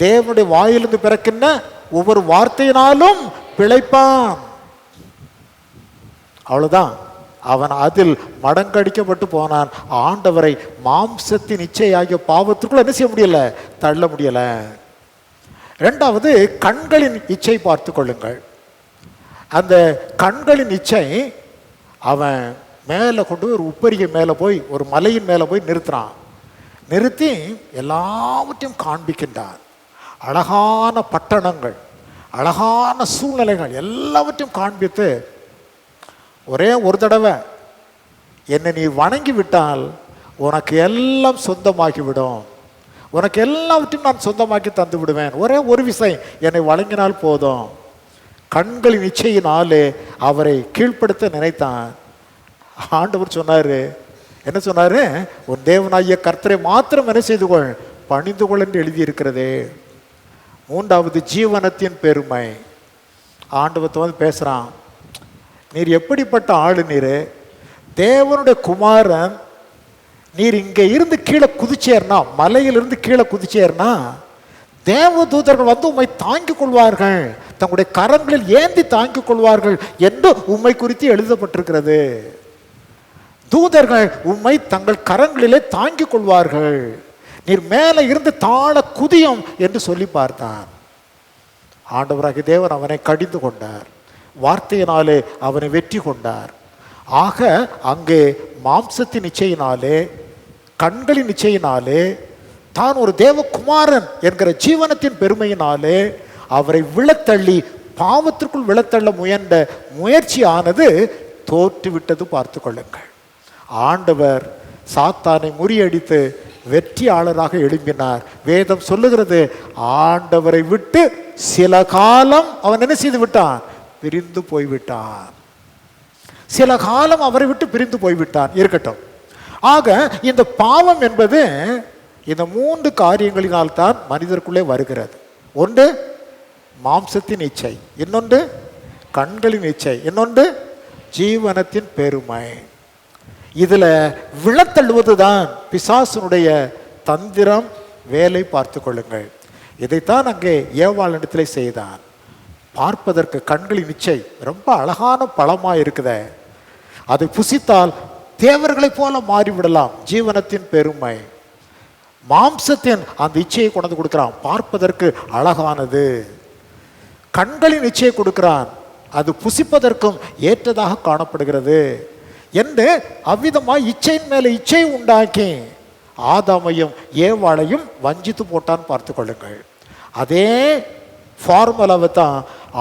தேவனுடைய வாயிலிருந்து பிறக்கின்ற ஒவ்வொரு வார்த்தையினாலும் பிழைப்பான். அவ்வளவுதான். அவன் அதில் மடங்கடிக்கப்பட்டு போனான். ஆண்டவரை மாம்சத்தின் இச்சையாகிய பாவத்திற்குள்ள என்ன செய்ய முடியல? தள்ள முடியல. 2வது கண்களின் இச்சை பார்த்து கொள்ளுங்கள். அந்த கண்களின் இச்சை அவன் மேலே கொண்டு ஒரு உப்பரிகை மேலே போய், ஒரு மலையின் மேலே போய் நிறுத்துறான். நிறுத்தி எல்லாவற்றையும் காண்பிக்கின்றான். அழகான பட்டணங்கள், அழகான சூழ்நிலைகள் எல்லாவற்றையும் காண்பித்து, ஒரே ஒரு தடவை என்னை நீ வணங்கி விட்டால் உனக்கு எல்லாம் சொந்தமாகிவிடும், உனக்கு எல்லாவற்றையும் நான் சொந்தமாக்கி தந்து விடுவேன், ஒரே ஒரு விசை என்னை வழங்கினால் போதும். கண்களின் இச்சையினாலே அவரை கீழ்ப்படுத்த நினைத்தான். ஆண்டவர் சொன்னாரு, என்ன சொன்னாரு? உன் தேவனாகிய கர்த்தரை மாத்திரம் என்ன செய்து கொள், பணிந்து கொள் என்று எழுதியிருக்கிறதே. 3வது ஜீவனத்தின் பெருமை. ஆண்டவர் வந்து பேசுறான், நீர் எப்படிப்பட்ட ஆளு நீர், தேவனுடைய குமாரன், நீர் இங்கே இருந்து கீழே குதிச்சேர்னா, மலையிலிருந்து கீழே குதிச்சேர்னா தேவ தூதர்கள் வந்து உம்மை தாங்கிக் கொள்வார்கள், தங்களுடைய கரங்களில் ஏந்தி தாங்கிக் கொள்வார்கள் என்று உம்மை குறித்து எழுதப்பட்டிருக்கிறது. தூதர்கள் உம்மை தங்கள் கரங்களிலே தாங்கிக் கொள்வார்கள், நீர் மேலே இருந்து தாழ குதியும் என்று சொல்லி பார்த்தார். ஆண்டவராகிய தேவன் அவனை கடிந்து கொண்டார், வார்த்தையினாலே அவனை வெற்றி கொண்டார். ஆக அங்கே மாம்சத்தின் இச்சையினாலே, கண்களின் இச்சையினாலே, தான் ஒரு தேவகுமாரன் என்கிற ஜீவனத்தின் பெருமையினாலே அவரை விழத்தள்ளி பாவத்திற்குள் விழத்தள்ள முயன்ற முயற்சியானது தோற்றுவிட்டது. பார்த்து கொள்ளுங்கள். ஆண்டவர் சாத்தானை முறியடித்து வெற்றியாளராக எழும்பினார். வேதம் சொல்லுகிறது, ஆண்டவரை விட்டு சில காலம் அவன் என்ன செய்து விட்டான்? பிரிந்து போய்விட்டான். சில காலம் அவரை விட்டு பிரிந்து போய்விட்டான். இருக்கட்டும். ஆக இந்த பாவம் என்பது இந்த 3 காரியங்களினால் தான் மனிதருக்குள்ளே வருகிறது. ஒன்று மாம்சத்தின் இச்சை, இன்னொன்று கண்களின் இச்சை, இன்னொன்று ஜீவனத்தின் பெருமை. இதுல விழத்தள்ளுவது தான் பிசாசனுடைய தந்திரம், வேலை. பார்த்து கொள்ளுங்கள். இதைத்தான் அங்கே ஏவாள் இடத்திலே செய்தான். பார்ப்பதற்கு கண்களின் இச்சை ரொம்ப அழகான பழமாக இருக்குத, அதை புசித்தால் தேவர்களைப் போல மாறிவிடலாம். ஜீவனத்தின் பெருமை, மாம்சத்தின் அந்த இச்சையை கொண்டு கொடுக்கிறான், பார்ப்பதற்கு அழகானது. கண்களின் இச்சையை கொடுக்கிறான், அது புசிப்பதற்கும் ஏற்றதாக காணப்படுகிறது என்று அவ்விதமாய் இச்சையின் மேலே இச்சை உண்டாக்கி ஆதாமையும் ஏவாளையும் வஞ்சித்து போட்டான். பார்த்து கொள்ளுங்கள். அதே ஃபார்முலாவை தான்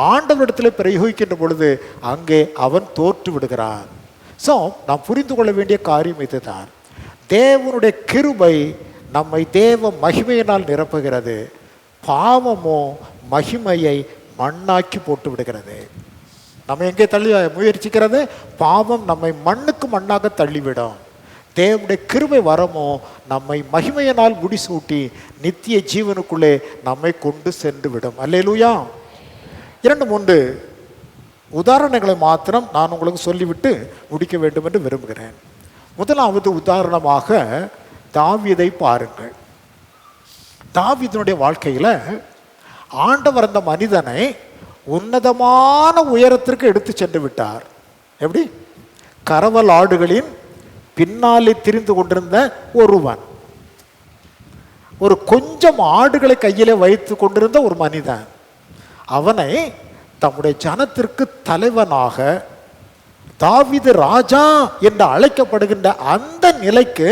ஆண்டவரிடத்தில் பிரயோகிக்கின்ற பொழுது அங்கே அவன் தோற்று விடுகிறான். ஸோ நாம் புரிந்து கொள்ள வேண்டிய காரியம் இதுதான். தேவனுடைய கிருபை நம்மை தேவ மகிமையினால் நிரப்புகிறது, பாவமோ மகிமையை மண்ணாக்கி போட்டு விடுகிறது. நம்ம எங்கே தள்ளி முயற்சிக்கிறது? பாவம் நம்மை மண்ணுக்கு மண்ணாக தள்ளிவிடும். தேவனுடைய கிருபை வரமோ நம்மை மகிமையினால் முடிசூட்டி நித்திய ஜீவனுக்குள்ளே நம்மை கொண்டு சென்று விடும். அல்லேலூயா. 2-3 உதாரணங்களை மாத்திரம் நான் உங்களுக்கு சொல்லிவிட்டு முடிக்க வேண்டும் என்று விரும்புகிறேன். முதலாவது உதாரணமாக தாவீதை பாருங்கள். தாவீதினுடைய வாழ்க்கையில் ஆண்டவர் அந்த மனிதனை உன்னதமான உயரத்திற்கு எடுத்து சென்று விட்டார். எப்படி? கரவல் ஆடுகளின் பின்னாலே திரிந்து கொண்டிருந்த ஒருவன், ஒரு கொஞ்சம் ஆடுகளை கையிலே வைத்து கொண்டிருந்த ஒரு மனிதன், அவனை தம்முடைய ஜனத்திற்கு தலைவனாக, தாவீது ராஜா என்று அழைக்கப்படுகின்ற அந்த நிலைக்கு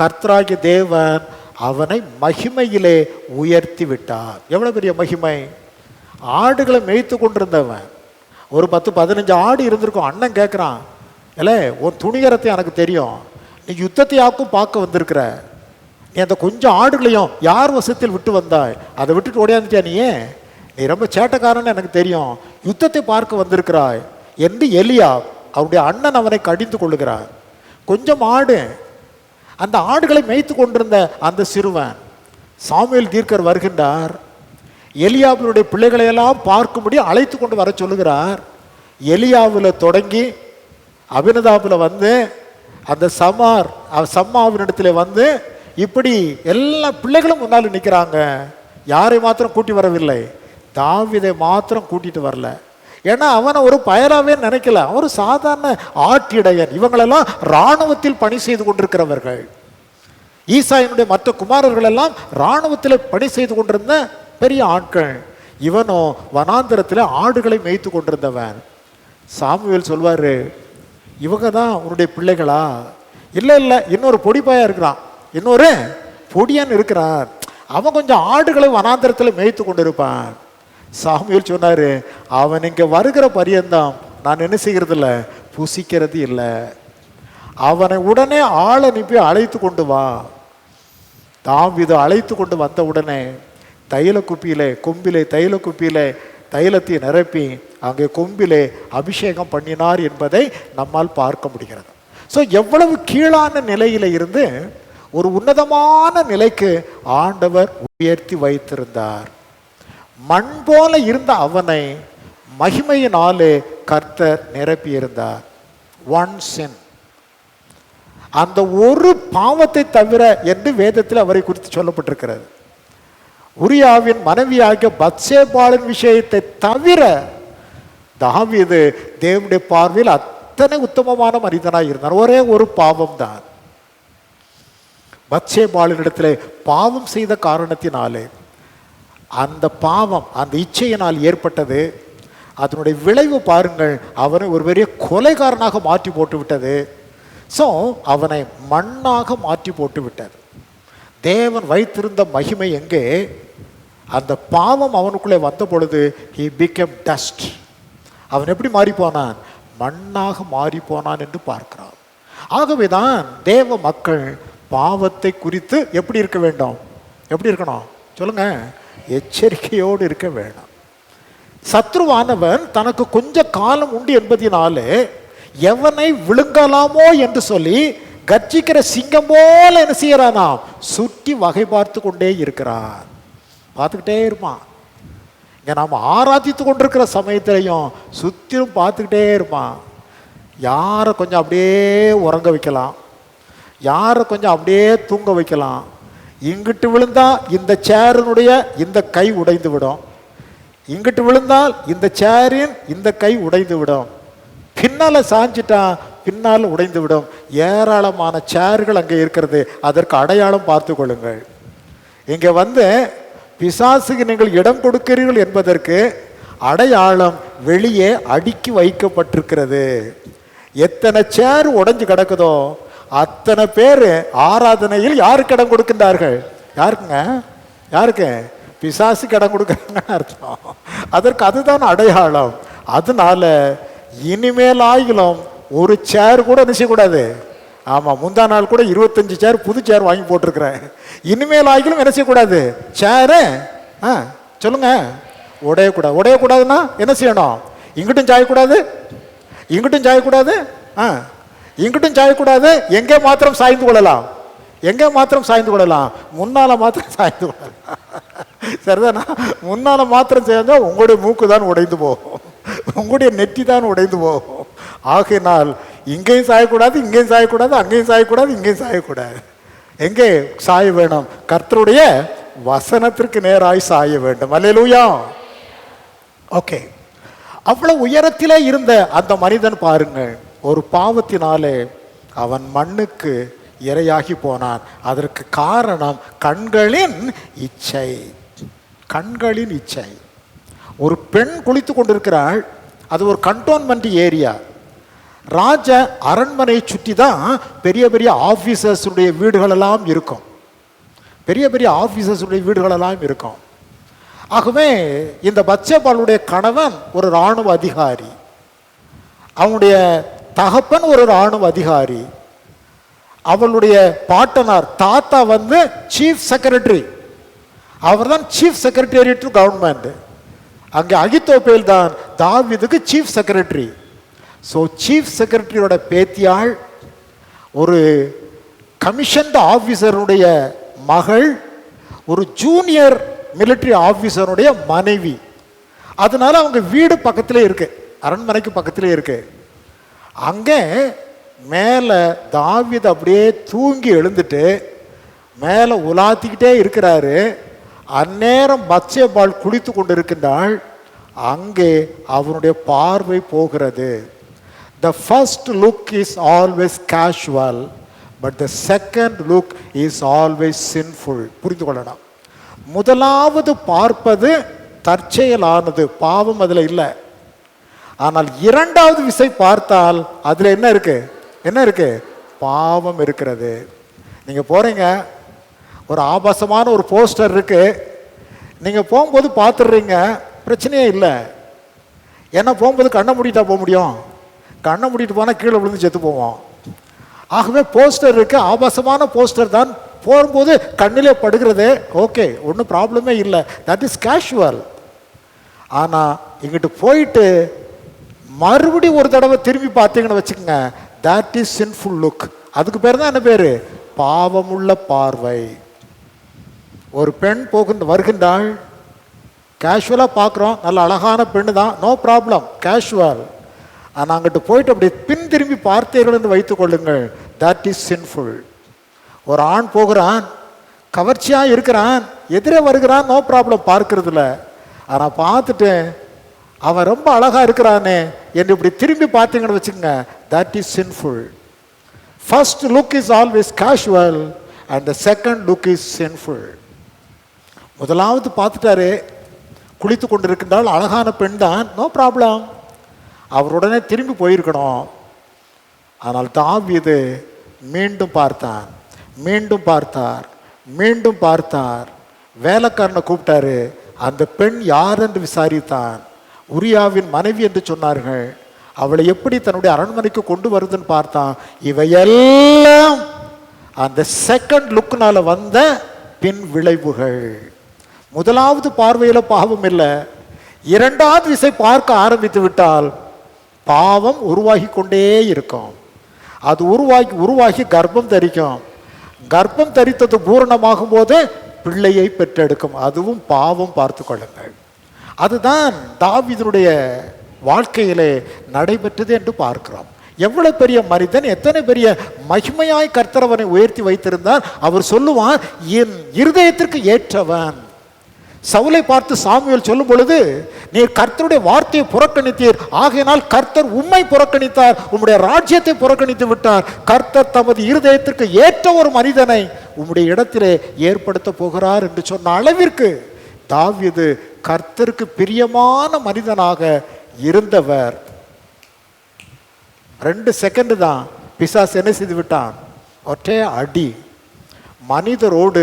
கர்த்தராகிய தேவன் அவனை மகிமையிலே உயர்த்தி விட்டார். எவ்வளவு பெரிய மகிமை! ஆடுகளை மேய்த்து கொண்டிருந்தவன், ஒரு 10-15 ஆடு இருந்திருக்கும். அண்ணன் கேட்குறான், இல்லை உன் துணிகரத்தை எனக்கு தெரியும், நீ யுத்தத்தையாக்கும் பார்க்க வந்திருக்கிற, நீ அந்த கொஞ்சம் ஆடுகளையும் யார் வசத்தில் விட்டு வந்தாய்? அதை விட்டுட்டு ஓடியாந்துட்டியா? நீ ரொம்ப சேட்டைக்காரன்னு எனக்கு தெரியும், யுத்தத்தை பார்க்க வந்திருக்கிறாய் என்று எலியா அவருடைய அண்ணன் அவனை கடிந்து கொள்ளுகிறார். கொஞ்சம் ஆடு, அந்த ஆடுகளை மேய்த்து கொண்டிருந்த அந்த சிறுவன் சாமுவேல் தீர்க்கர் வருகின்றார். எலியாவினுடைய பிள்ளைகளையெல்லாம் பார்க்கும்படி அழைத்து கொண்டு வர சொல்லுகிறார். எலியாவில் தொடங்கி அபினதாபில் வந்து அந்த சம்மாவினிடத்தில் வந்து இப்படி எல்லா பிள்ளைகளும் முன்னால் நிற்கிறாங்க. யாரை மாத்திரம் கூட்டி வரவில்லை, தாவீதை மாத்திரம் கூட்டிட்டு வரல. ஏன்னா அவனை ஒரு பயலாவே நினைக்கல, அவர் சாதாரண ஆட்டிடையன். இவங்களெல்லாம் இராணுவத்தில் பணி செய்து கொண்டிருக்கிறவர்கள். ஈசாயினுடைய மற்ற குமாரர்கள் எல்லாம் இராணுவத்தில் பணி செய்து கொண்டிருந்த பெரிய ஆட்கள். இவனோ வனாந்திரத்தில் ஆடுகளை மேய்த்து கொண்டிருந்தவன். சாமுவேல் சொல்வாரு, இவங்க தான் உன்னுடைய பிள்ளைகளா? இல்லை இல்லை, இன்னொரு பொடிப்பாயா இருக்கிறான், இன்னொரு பொடியான் இருக்கிறான், அவன் கொஞ்சம் ஆடுகளை வனாந்திரத்தில் மேய்த்து கொண்டிருப்பான். சாமுவேல் சொன்னாரு, அவன் இங்க வருகிற பரியந்தம் நான் என்ன செய்கிறது இல்லை, புசிக்கிறது இல்லை. அவனை உடனே ஆள் அனுப்பி அழைத்து கொண்டு வா. தாவீது அழைத்து கொண்டு வந்த உடனே தைல குப்பியிலே, கொம்பிலே தைல குப்பியிலே தைலத்தை நிரப்பி அங்கே கொம்பிலே அபிஷேகம் பண்ணினார் என்பதை நம்மால் பார்க்க முடிகிறது. ஸோ எவ்வளவு கீழான நிலையில இருந்து ஒரு உன்னதமான நிலைக்கு ஆண்டவர் உயர்த்தி வைத்திருந்தார். மண் போல இருந்த அவனை மகிமையினாலே கர்த்தர் நிரப்பியிருந்தார். ஒன் சின், அந்த ஒரு பாவத்தை தவிர என்று வேதத்தில் அவரை குறித்து சொல்லப்பட்டிருக்கிறது. உரியாவின் மனைவியாகிய பத்சேபாளின் விஷயத்தை தவிர தாவீது தேவனுடைய பார்வையில் அத்தனை உத்தமமான மனிதனாக இருந்தார். ஒரே ஒரு பாவம் தான், பத்சேபாளினிடத்திலே பாவம் செய்த காரணத்தினாலே அந்த பாவம், அந்த இச்சையினால் ஏற்பட்டது. அதனுடைய விளைவு பாருங்கள், அவனை ஒரு பெரிய கொலைகாரனாக மாற்றி போட்டு விட்டது. ஸோ அவனை மண்ணாக மாற்றி போட்டு விட்டது. தேவன் வைத்திருந்த மகிமை எங்கே? அந்த பாவம் அவனுக்குள்ளே வந்த பொழுது he became dust. அவன் எப்படி மாறி போனான்? மண்ணாக மாறி போனான் என்று பார்க்கிறான். ஆகவேதான் தேவ மக்கள் பாவத்தை குறித்து எப்படி இருக்க வேண்டும்? எப்படி இருக்கணும் சொல்லுங்க? எச்சரிக்கையோடு இருக்க வேண்டாம். சத்ருவானவன் தனக்கு கொஞ்ச காலம் உண்டு என்பதினாலே எவனை விழுங்கலாமோ என்று சொல்லி கர்ஜிக்கிற சிங்கம் போல என்ன செய்யறானாம்? சுற்றி வகை பார்த்து கொண்டே இருக்கிறான். பார்த்துக்கிட்டே இருப்பான். இங்கே நாம் ஆராதித்து கொண்டிருக்கிற சமயத்திலையும் சுற்றிலும் பார்த்துக்கிட்டே இருப்பான். யாரை கொஞ்சம் அப்படியே உறங்க வைக்கலாம், யாரை கொஞ்சம் அப்படியே தூங்க வைக்கலாம். இங்கிட்டு விழுந்தா இந்த சேரினுடைய இந்த கை உடைந்து விடும், இங்கிட்டு விழுந்தால் இந்த சேரின் இந்த கை உடைந்து விடும், பின்னால் சாஞ்சிட்டா பின்னால் உடைந்து விடும். ஏராளமான சேர்கள் அங்கே இருக்கிறது. அதற்கு அடையாளம் பார்த்து கொள்ளுங்கள். இங்கே வந்து பிசாசுக்கு நீங்கள் இடம் கொடுக்கிறீர்கள் என்பதற்கு அடையாளம் வெளியே அடுக்கி வைக்கப்பட்டிருக்கிறது. எத்தனை சேர் உடைஞ்சு கிடக்குதோ அத்தனை பேர் ஆராதனையில் யாருக்கு இடம் கொடுக்கின்றார்கள்? யாருக்குங்க? யாருக்கு? பிசாசுக்கு இடம் கொடுக்குறாங்கன்னு அர்த்தம். அதற்கு அதுதான் அடையாளம். அதனால இனிமேல் ஆகிலும் ஒரு சேர் கூட நினைச்சக்கூடாது. ஆமாம், முந்தா நாள் கூட 25 சேர் புது சேர் வாங்கி போட்டிருக்கிறேன். இனிமேல் ஆகிலும் என்ன செய்யக்கூடாது? சேரு சொல்லுங்க, உடையக்கூடாது. உடையக்கூடாதுன்னா என்ன செய்யணும்? இங்கிட்டும் சாயக்கூடாது, இங்கிட்டும் சாயக்கூடாது, இங்கிட்டும் சாயக்கூடாது. எங்கே மாத்திரம் சாய்ந்து கொள்ளலாம்? எங்கே மாத்திரம் சாய்ந்து கொள்ளலாம்? முன்னால மாத்திரம் சாய்ந்து கொள்ளலாம். சரிதானா? முன்னால மாத்திரம் சேர்ந்தா உங்களுடைய மூக்கு தான் உடைந்து போகும், உங்களுடைய நெற்றி தான் உடைந்து போகும். ஆகையினால் இங்கேயும் சாயக்கூடாது, இங்கேயும் சாயக்கூடாது, அங்கேயும் சாயக்கூடாது, இங்கேயும் சாயக்கூடாது. எங்கே சாய வேணும்? கர்த்தருடைய வசனத்திற்கு நேராய் சாய வேண்டும். அல்லேலூயா. ஓகே, அவ்வளவு உயரத்திலே இருந்த அந்த மனிதன் பாருங்கள், ஒரு பாவத்தினாலே அவன் மண்ணுக்கு இரையாகி போனான். அதற்கு காரணம் கண்களின் இச்சை. கண்களின் இச்சை. ஒரு பெண் குளித்து கொண்டிருக்கிறாள். அது ஒரு கண்டோன்மெண்ட் ஏரியா. ராஜ அரண்மனையை சுற்றி தான் பெரிய பெரிய ஆஃபீஸர்ஸுடைய வீடுகளெல்லாம் இருக்கும். பெரிய பெரிய ஆஃபீஸர்ஸுடைய வீடுகளெல்லாம் இருக்கும். ஆகவே இந்த பத்சேபாளுடைய கணவன் ஒரு இராணுவ அதிகாரி, அவனுடைய தகப்பன் ஒரு இராணுவ அதிகாரி, அவளுடைய பாட்டனார் தாத்தா வந்து சீஃப் செக்ரட்டரி. அவர் தான் சீஃப் செக்ரட்டரியேட் டு கவர்மெண்ட். அங்கே அகித்தோப்பேல் தான் தாவீதுக்கு சீஃப் செக்ரட்டரி. ஸோ சீஃப் செக்ரட்டரியோட பேத்தியாள், ஒரு கமிஷன்ட் ஆஃபீஸருடைய மகள், ஒரு ஜூனியர் மிலிட்ரி ஆஃபீஸருடைய மனைவி. அதனால அவங்க வீடு பக்கத்திலே இருக்கு, அரண்மனைக்கு பக்கத்திலே இருக்கு. அங்கே மேலே தாவீது அப்படியே தூங்கி எழுந்துட்டு மேலே உலாத்திக்கிட்டே இருக்கிறாரு. அந்நேரம் பத்சேபாள் குளித்து கொண்டு இருக்கின்றாள். அங்கே அவனுடைய பார்வை போகிறது. The first look is always casual, but the second look is always sinful. புரிந்து கொள்ளலாம். முதலாவது பார்ப்பது தற்செயலானது, பாவம் அதில் இல்லை. ஆனால் இரண்டாவது விசை பார்த்தால் அதில் என்ன இருக்கு? என்ன இருக்கு? பாவம் இருக்கிறது. நீங்கள் போறீங்க, ஒரு ஆபாசமான ஒரு போஸ்டர் இருக்கு, நீங்கள் போகும்போது பார்த்துடுறீங்க, பிரச்சனையே இல்லை. ஏன்னா போகும்போது கண்ணை மூடிட்டா போக முடியும்? கண்ணை மூடிட்டு போனால் கீழே விழுந்து செத்து போவோம். ஆகவே போஸ்டர் இருக்கு, ஆபாசமான போஸ்டர் தான், போகும்போது கண்ணிலே படுகிறது. ஓகே, ஒன்றும் ப்ராப்ளமே இல்லை, தட் இஸ் கேஷுவல். ஆனால் இங்கிட்டு போயிட்டு மறுபடி ஒரு தடவை திரும்பி பார்த்தீங்கன்னு வச்சுக்கோங்க, தட் இஸ் சின்ஃபுல் லுக். அதுக்கு பேர் தான் என்ன பேர்? பாவமுள்ள பார்வை. ஒரு பெண் வருகின்றாள், கேஷுவலாக பார்க்குறோம், நல்ல அழகான பெண்ணு தான், நோ ப்ராப்ளம், கேஷுவல். ஆனால் அங்கிட்டு போயிட்டு அப்படி பின் திரும்பி பார்த்தீர்கள் என்று வைத்துக் கொள்ளுங்கள், தட் இஸ் சின்ஃபுல். ஒரு ஆண் போகிறான், கவர்ச்சியாக இருக்கிறான், எதிரே வருகிறான், நோ ப்ராப்ளம் பார்க்கறதுல. ஆனால் பார்த்துட்டு அவன் ரொம்ப அழகாக இருக்கிறானே என்று இப்படி திரும்பி பார்த்தீங்கன்னு வச்சுக்கோங்க, that is sinful. First look is always casual and the second look is sinful. முதலாவது பார்த்துட்டாரு, குளித்து கொண்டு இருக்கின்றால் அழகான பெண் தான், நோ ப்ராப்ளம், அவருடனே திரும்பி போயிருக்கணும். ஆனால் தாவீது மீண்டும் பார்த்தான், மீண்டும் பார்த்தார், மீண்டும் பார்த்தார். வேலைக்காரனை கூப்பிட்டாரு, அந்த பெண் யார் என்று விசாரித்தான். உரியாவின் மனைவி என்று சொன்னார்கள். அவளை எப்படி தன்னுடைய அரண்மனைக்கு கொண்டு வருதுன்னு பார்த்தான். இவையெல்லாம் அந்த செகண்ட் லுக்னால வந்த பின் விளைவுகள். முதலாவது பார்வையில் பாவம் இல்லை, இரண்டாவது விசை பார்க்க ஆரம்பித்து விட்டால் பாவம் உருவாகி கொண்டே இருக்கும். அது உருவாகி கர்ப்பம் தரிக்கும். கர்ப்பம் தரித்தது பூரணமாகும் போது பிள்ளையை பெற்றெடுக்கும். அதுவும் பாவம், பார்த்து கொள்ளுங்கள். அதுதான் தாவீதுடைய வாழ்க்கையிலே நடைபெற்றது என்று பார்க்கிறோம். எவ்வளவு பெரிய மனிதன், எத்தனை பெரிய மகிமையாய் கர்த்தர் அவனை உயர்த்தி வைத்திருந்தார். அவர் சொல்லுவான், என் இருதயத்திற்கு ஏற்றவன். சவுலை பார்த்து சாமுவேல் சொல்லும் பொழுது, நீர் கர்த்தருடைய வார்த்தையை புறக்கணித்தீர், ஆகையினால் கர்த்தர் உம்மை புறக்கணித்தார், உம்முடைய ராஜ்யத்தை புறக்கணித்து விட்டார். கர்த்தர் தமது இருதயத்திற்கு ஏற்ற ஒரு மனிதனை உம்முடைய இடத்திலே ஏற்படுத்த போகிறார் என்று சொன்ன அளவிற்கு தாவீது கர்த்தருக்கு பிரியமான மனிதனாக இருந்தவர். 2 செகண்ட் தான் பிசாசு என்ன செய்து விட்டான், ஒற்றே அடி. மனிதரோடு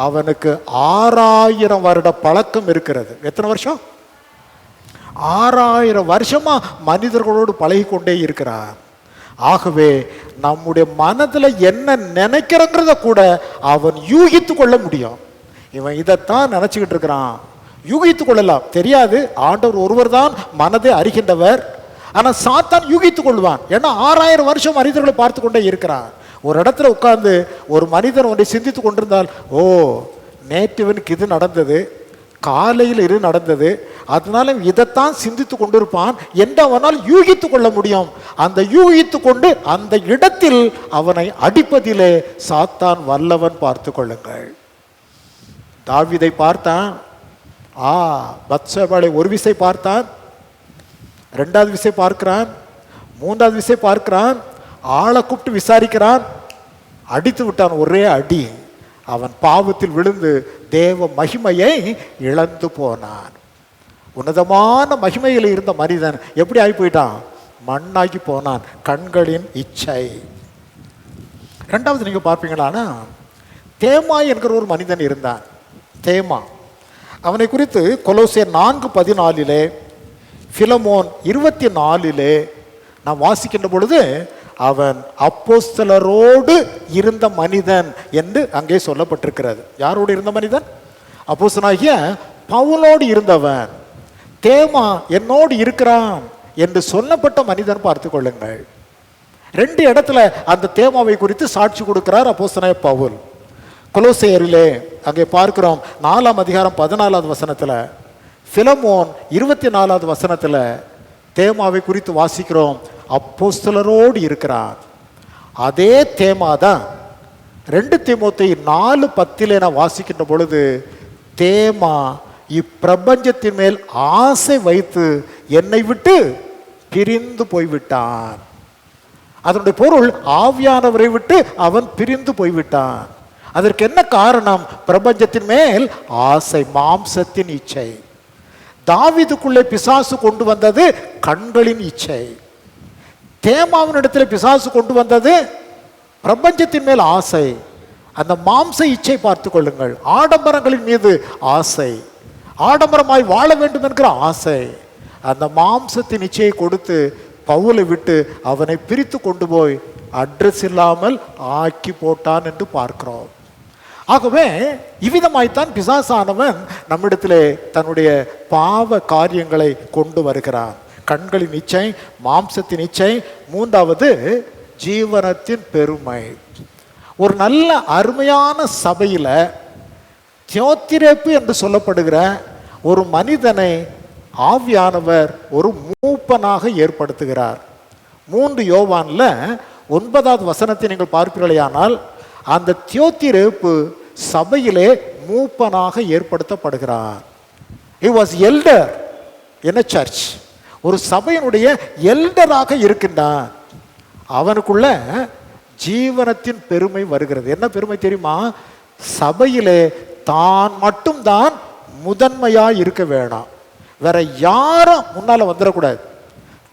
அவனுக்கு 6000 வருட பழக்கம் இருக்கிறது. எத்தனை வருஷம்? 6000 வருஷமா மனிதர்களோடு பழகி கொண்டே இருக்கிறார். ஆகவே நம்முடைய மனதில் என்ன நினைக்கிறங்கிறத கூட அவன் யூகித்து கொள்ள முடியும். இவன் இதைத்தான் நினைச்சுக்கிட்டு இருக்கிறான், யூகித்து கொள்ளலாம், தெரியாது. ஆண்டவர் ஒருவர் தான் மனதை அறிகின்றவர். ஆனால் சாத்தான் யூகித்து கொள்வான். ஏன்னா 6000 வருஷம் மனிதர்களை பார்த்து கொண்டே இருக்கிறான். ஒரு இடத்துல உட்கார்ந்து ஒரு மனிதன் ஒன்றை சிந்தித்து கொண்டிருந்தால், ஓ நேற்றுவனுக்கு இது நடந்தது, காலையில் இது நடந்தது, அதனால இதைத்தான் சிந்தித்து கொண்டிருப்பான் என்று அவனால் யூகித்து கொள்ள முடியும். அந்த யூகித்து கொண்டு அந்த இடத்தில் அவனை அடிப்பதிலே சாத்தான் வல்லவன், பார்த்து கொள்ளுங்கள். தாவீதை பார்த்தான், பத்சேபாளை ஒரு விசை பார்த்தான், 2வது விசை பார்க்கிறான், 3வது விசை பார்க்கிறான், ஆளை கூப்பிட்டு விசாரிக்கிறான், அடித்து விட்டான், ஒரே அடி. அவன் பாவத்தில் விழுந்து தேவ மகிமையை இழந்து போனான். உன்னதமான மகிமையில் இருந்த மனிதன் எப்படி ஆகி போயிட்டான், மண்ணாகி போனான். கண்களின் இச்சை. 2வது நீங்க பார்ப்பீங்களானா, தேமா என்கிற ஒரு மனிதன் இருந்தான். தேமா, அவனை குறித்து கொலோசியர் 4:14, பிலமோன் 24 நாம் வாசிக்கின்ற பொழுது, அவன் அப்போஸ்தலரோடு இருந்த மனிதன் என்று அங்கே சொல்லப்பட்டிருக்கிறது. யாரோடு இருந்த மனிதன்? அப்போஸ்தலனாகிய பவுலோடு இருந்தவன். தேமா என்னோடு இருக்கிறான் என்று சொல்லப்பட்ட மனிதன், பார்த்து கொள்ளுங்கள். 2 இடத்துல அந்த தேமாவை குறித்து சாட்சி கொடுக்கிறார் அப்போஸ்தலனாகிய பவுல். கொலோசையரிலே அங்கே பார்க்கிறோம் 4ஆம் அதிகாரம் 14வது வசனத்தில், பிலமோன் 24வது வசனத்தில் தேமாவை குறித்து வாசிக்கிறோம், அப்போஸ்தலரோடு இருக்கிறான். அதே தேமா தான் 2 தீமோத்தேயு 4:10 நான் வாசிக்கின்ற பொழுது, தேமா இப்பிரபஞ்சத்தின் மேல் ஆசை வைத்து என்னை விட்டு பிரிந்து போய்விட்டான். அதனுடைய பொருள், ஆவியானவரை விட்டு அவன் பிரிந்து போய்விட்டான். அதற்கு என்ன காரணம்? பிரபஞ்சத்தின் மேல் ஆசை, மாம்சத்தின் இச்சை. தாவீதுக்குள்ளே பிசாசு கொண்டு வந்தது கண்களின் இச்சை. தேமாவின் இடத்துல பிசாசு கொண்டு வந்தது பிரபஞ்சத்தின் மேல் ஆசை, அந்த மாம்ச இச்சை. பார்த்து கொள்ளுங்கள். ஆடம்பரங்களின் மீது ஆசை, ஆடம்பரமாய் வாழ வேண்டும் என்கிற ஆசை, அந்த மாம்சத்தின் இச்சையை கொடுத்து பவுலை விட்டு அவனை பிரித்து கொண்டு போய் அட்ரஸ் இல்லாமல் ஆக்கி போட்டான் என்று பார்க்கிறோம். ஆகவே இவ்விதமாய்த்தான் பிசாசானவன் நம்மிடத்திலே தன்னுடைய பாவ காரியங்களை கொண்டு வருகிறான். கண்களின் இச்சை, மாம்சத்தின் இச்சை. 3வது ஜீவனத்தின் பெருமை. ஒரு நல்ல அருமையான சபையில் தியோத்திரேப்பு என்று சொல்லப்படுகிற ஒரு மனிதனை ஆவியானவர் ஒரு மூப்பனாக ஏற்படுத்துகிறார். 3 யோவான்ல 9வது வசனத்தை நீங்கள் பார்ப்பீர்களேயானால், அந்த தியோத்திரேப்பு சபையிலே மூப்பனாக ஏற்படுத்தப்படுகிறார். He was elder in a church. ஒரு சபையினுடைய எல்டராக இருக்கின்றான். அவனுக்குள்ள ஜீவனத்தின் பெருமை வருகிறது. என்ன பெருமை தெரியுமா? சபையிலே தான் மட்டும்தான் முதன்மையா இருக்க வேணாம், வேற யாரும் முன்னால வந்துடக்கூடாது.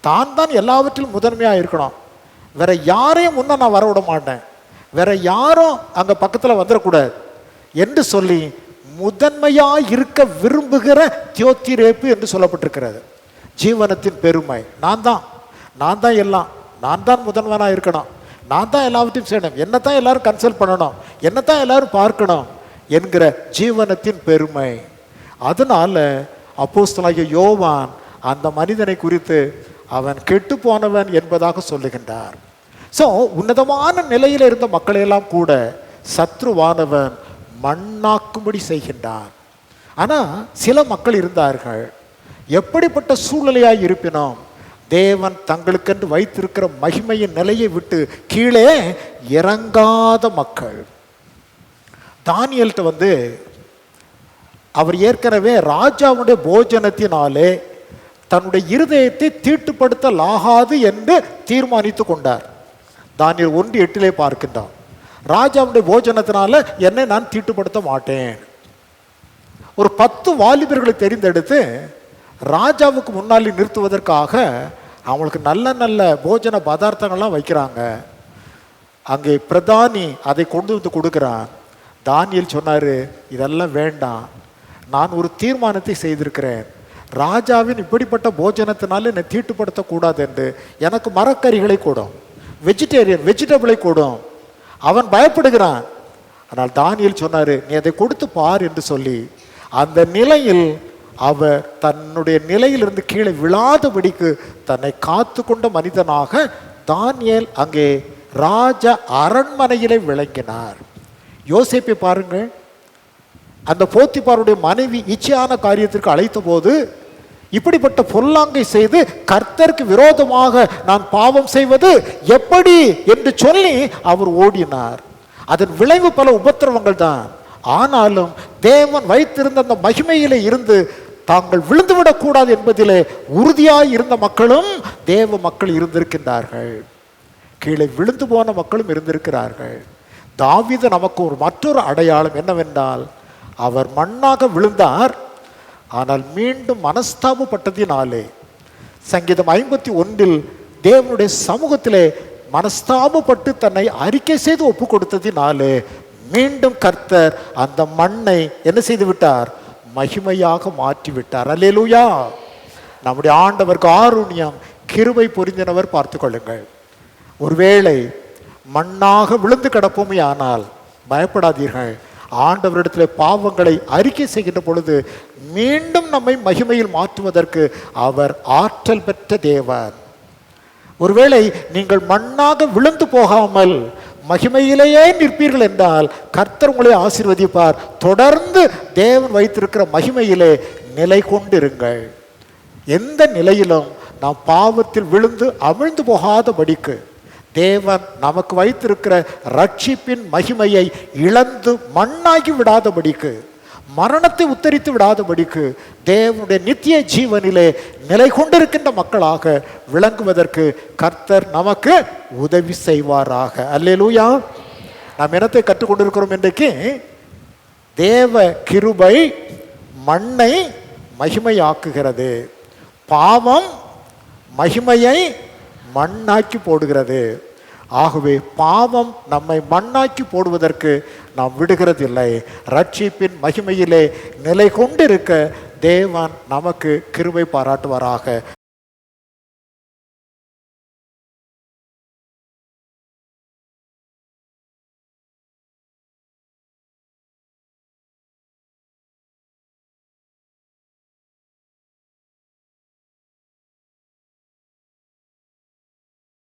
தான் தான் எல்லாவற்றிலும் முதன்மையா இருக்கணும். வேற யாரையும் முன்ன நான் வர விட மாட்டேன், வேற யாரும் அங்க பக்கத்துல வந்துடக்கூடாது என்று சொல்லி முதன்மையா இருக்க விரும்புகிற தியோத்திரேப்பு என்று சொல்லப்பட்டிருக்கிறது. ஜீவனத்தின் பெருமை, நான் தான் எல்லாம், நான் தான் முதன்வனா இருக்கணும், நான் தான் எல்லாவற்றையும் செய்யணும், என்னத்தான் எல்லாரும் கன்சல்ட் பண்ணணும், என்னத்தான் எல்லாரும் பார்க்கணும் என்கிற ஜீவனத்தின் பெருமை. அதனால அப்போஸ்தலனாகிய யோவான் அந்த மனிதனை குறித்து அவன் கெட்டு போனவன் என்பதாக சொல்லுகின்றார். ஸோ உன்னதமான நிலையில் இருந்த மக்களையெல்லாம் கூட சத்ருவானவன் மண்ணாக்கும்படி செய்கின்றான். ஆனால் சில மக்கள் இருந்தார்கள், எப்படிப்பட்ட சூழ்நிலையாய் இருப்பினோம், தேவன் தங்களுக்கென்று வைத்திருக்கிற மகிமையின் நிலையை விட்டு கீழே இறங்காத மக்கள். தானியேல்கிட்ட அவர் ஏற்கனவே ராஜாவுடைய போஜனத்தினாலே தன்னுடைய இருதயத்தை தீட்டுப்படுத்தலாகாது என்று தீர்மானித்து கொண்டார். தானியேல் 1:8 பார்க்கின்றான், ராஜாவுடைய போஜனத்தினால என்னை நான் தீட்டுப்படுத்த மாட்டேன். ஒரு 10 வாலிபர்களை தெரிந்தெடுத்து ராஜாவுக்கு முன்னாடி நிறுத்துவதற்காக அவங்களுக்கு நல்ல நல்ல போஜன பதார்த்தங்கள்லாம் வைக்கிறாங்க. அங்கே பிரதானி அதை கொண்டு வந்து கொடுக்குறான். தானியேல் சொன்னார், இதெல்லாம் வேண்டாம், நான் ஒரு தீர்மானத்தை செய்திருக்கிறேன், ராஜாவின் இப்படிப்பட்ட போஜனத்தினால என்னை தீட்டுப்படுத்தக்கூடாது என்று எனக்கு மரக்கறிகளை கூடும், வெஜிடபிளை கூடும். அவன் பயப்படுகிறான். ஆனால் தானியேல் சொன்னார், நீ அதை கொடுத்து பார் என்று சொல்லி அந்த நிலையில் அவர் தன்னுடைய நிலையிலிருந்து கீழே விழாதபடிக்கு தன்னை காத்து கொண்ட மனிதனாக தானியேல் அங்கே ராஜ அரண்மனையிலே விளங்கினார். யோசேப்பை பாருங்கள், அந்த போத்திபாருடைய மனைவி இச்சையான காரியத்திற்கு அழைத்த போது இப்படிப்பட்ட பொல்லாங்கை செய்து கர்த்தருக்கு விரோதமாக நான் பாவம் செய்வது எப்படி என்று சொல்லி அவர் ஓடினார். அதன் விளைவு பல உபத்திரவங்கள் தான். ஆனாலும் தேவன் வைத்திருந்த அந்த மகிமையிலே இருந்து தாங்கள் விழுந்துவிடக்கூடாது என்பதிலே உறுதியாய் இருந்த மக்களும் தேவ மக்கள் இருந்திருக்கின்றார்கள். கீழே விழுந்து போன மக்களும் இருந்திருக்கிறார்கள். தாவீது நமக்கு ஒரு மற்றொரு அடையாளம் என்னவென்றால், அவர் மண்ணாக விழுந்தார், ஆனால் மீண்டும் மனஸ்தாபப்பட்டதினாலே, சங்கீதம் 51 தேவனுடைய சமூகத்திலே மனஸ்தாபப்பட்டு தன்னை அறிக்கை செய்து ஒப்பு கொடுத்ததினாலே மீண்டும் கர்த்தர் அந்த மண்ணை என்ன செய்து விட்டார்? மகிமையாக மாற்றிவிட்டார். அல்லேலூயா! நம்முடைய ஆண்டவருக்கு ஆருண்யம் கிருபை பொருந்தினவர். பார்த்து கொள்ளுங்கள், ஒருவேளை மண்ணாக விழுந்து கிடப்போமே ஆனால் பயப்படாதீர்கள். ஆண்டவரிடத்தில் பாவங்களை அறிக்கை செய்கின்ற பொழுது மீண்டும் நம்மை மகிமையில் மாற்றுவதற்கு அவர் ஆற்றல் பெற்ற தேவன். ஒருவேளை நீங்கள் மண்ணாக விழுந்து போகாமல் மகிமையிலேயே நிற்பீர்கள் என்றால் கர்த்தர் உங்களை ஆசீர்வதிப்பார். தொடர்ந்து தேவன் வைத்திருக்கிற மகிமையிலே நிலை கொண்டிருங்கள். எந்த நிலையிலும் நாம் பாவத்தில் விழுந்து அமிழ்ந்து போகாதபடிக்கு, தேவன் நமக்கு வைத்திருக்கிற ரட்சிப்பின் மகிமையை இழந்து மண்ணாகி விடாதபடிக்கு, மரணத்தை உத்தரித்து விடாதபடிக்கு, தேவனுடைய நித்திய ஜீவனிலே நிலை கொண்டிருக்கின்ற மக்களாக விளங்குவதற்கு கர்த்தர் நமக்கு உதவி செய்வாராக. அல்லேலூயா! நாம் என்னத்தை கற்றுக்கொண்டிருக்கிறோம் இன்றைக்கு? தேவ கிருபை மண்ணை மகிமையாக்குகிறது, பாவம் மகிமையை மண்ணாக்கி போடுகிறது. ஆகவே பாவம் நம்மை மண்ணாக்கி போடுவதற்கு நாம் விடுகிறதில்லை. ரட்சிப்பின் மகிமையிலே நிலை கொண்டிருக்க தேவன் நமக்கு கிருபை பாராட்டுவாராக.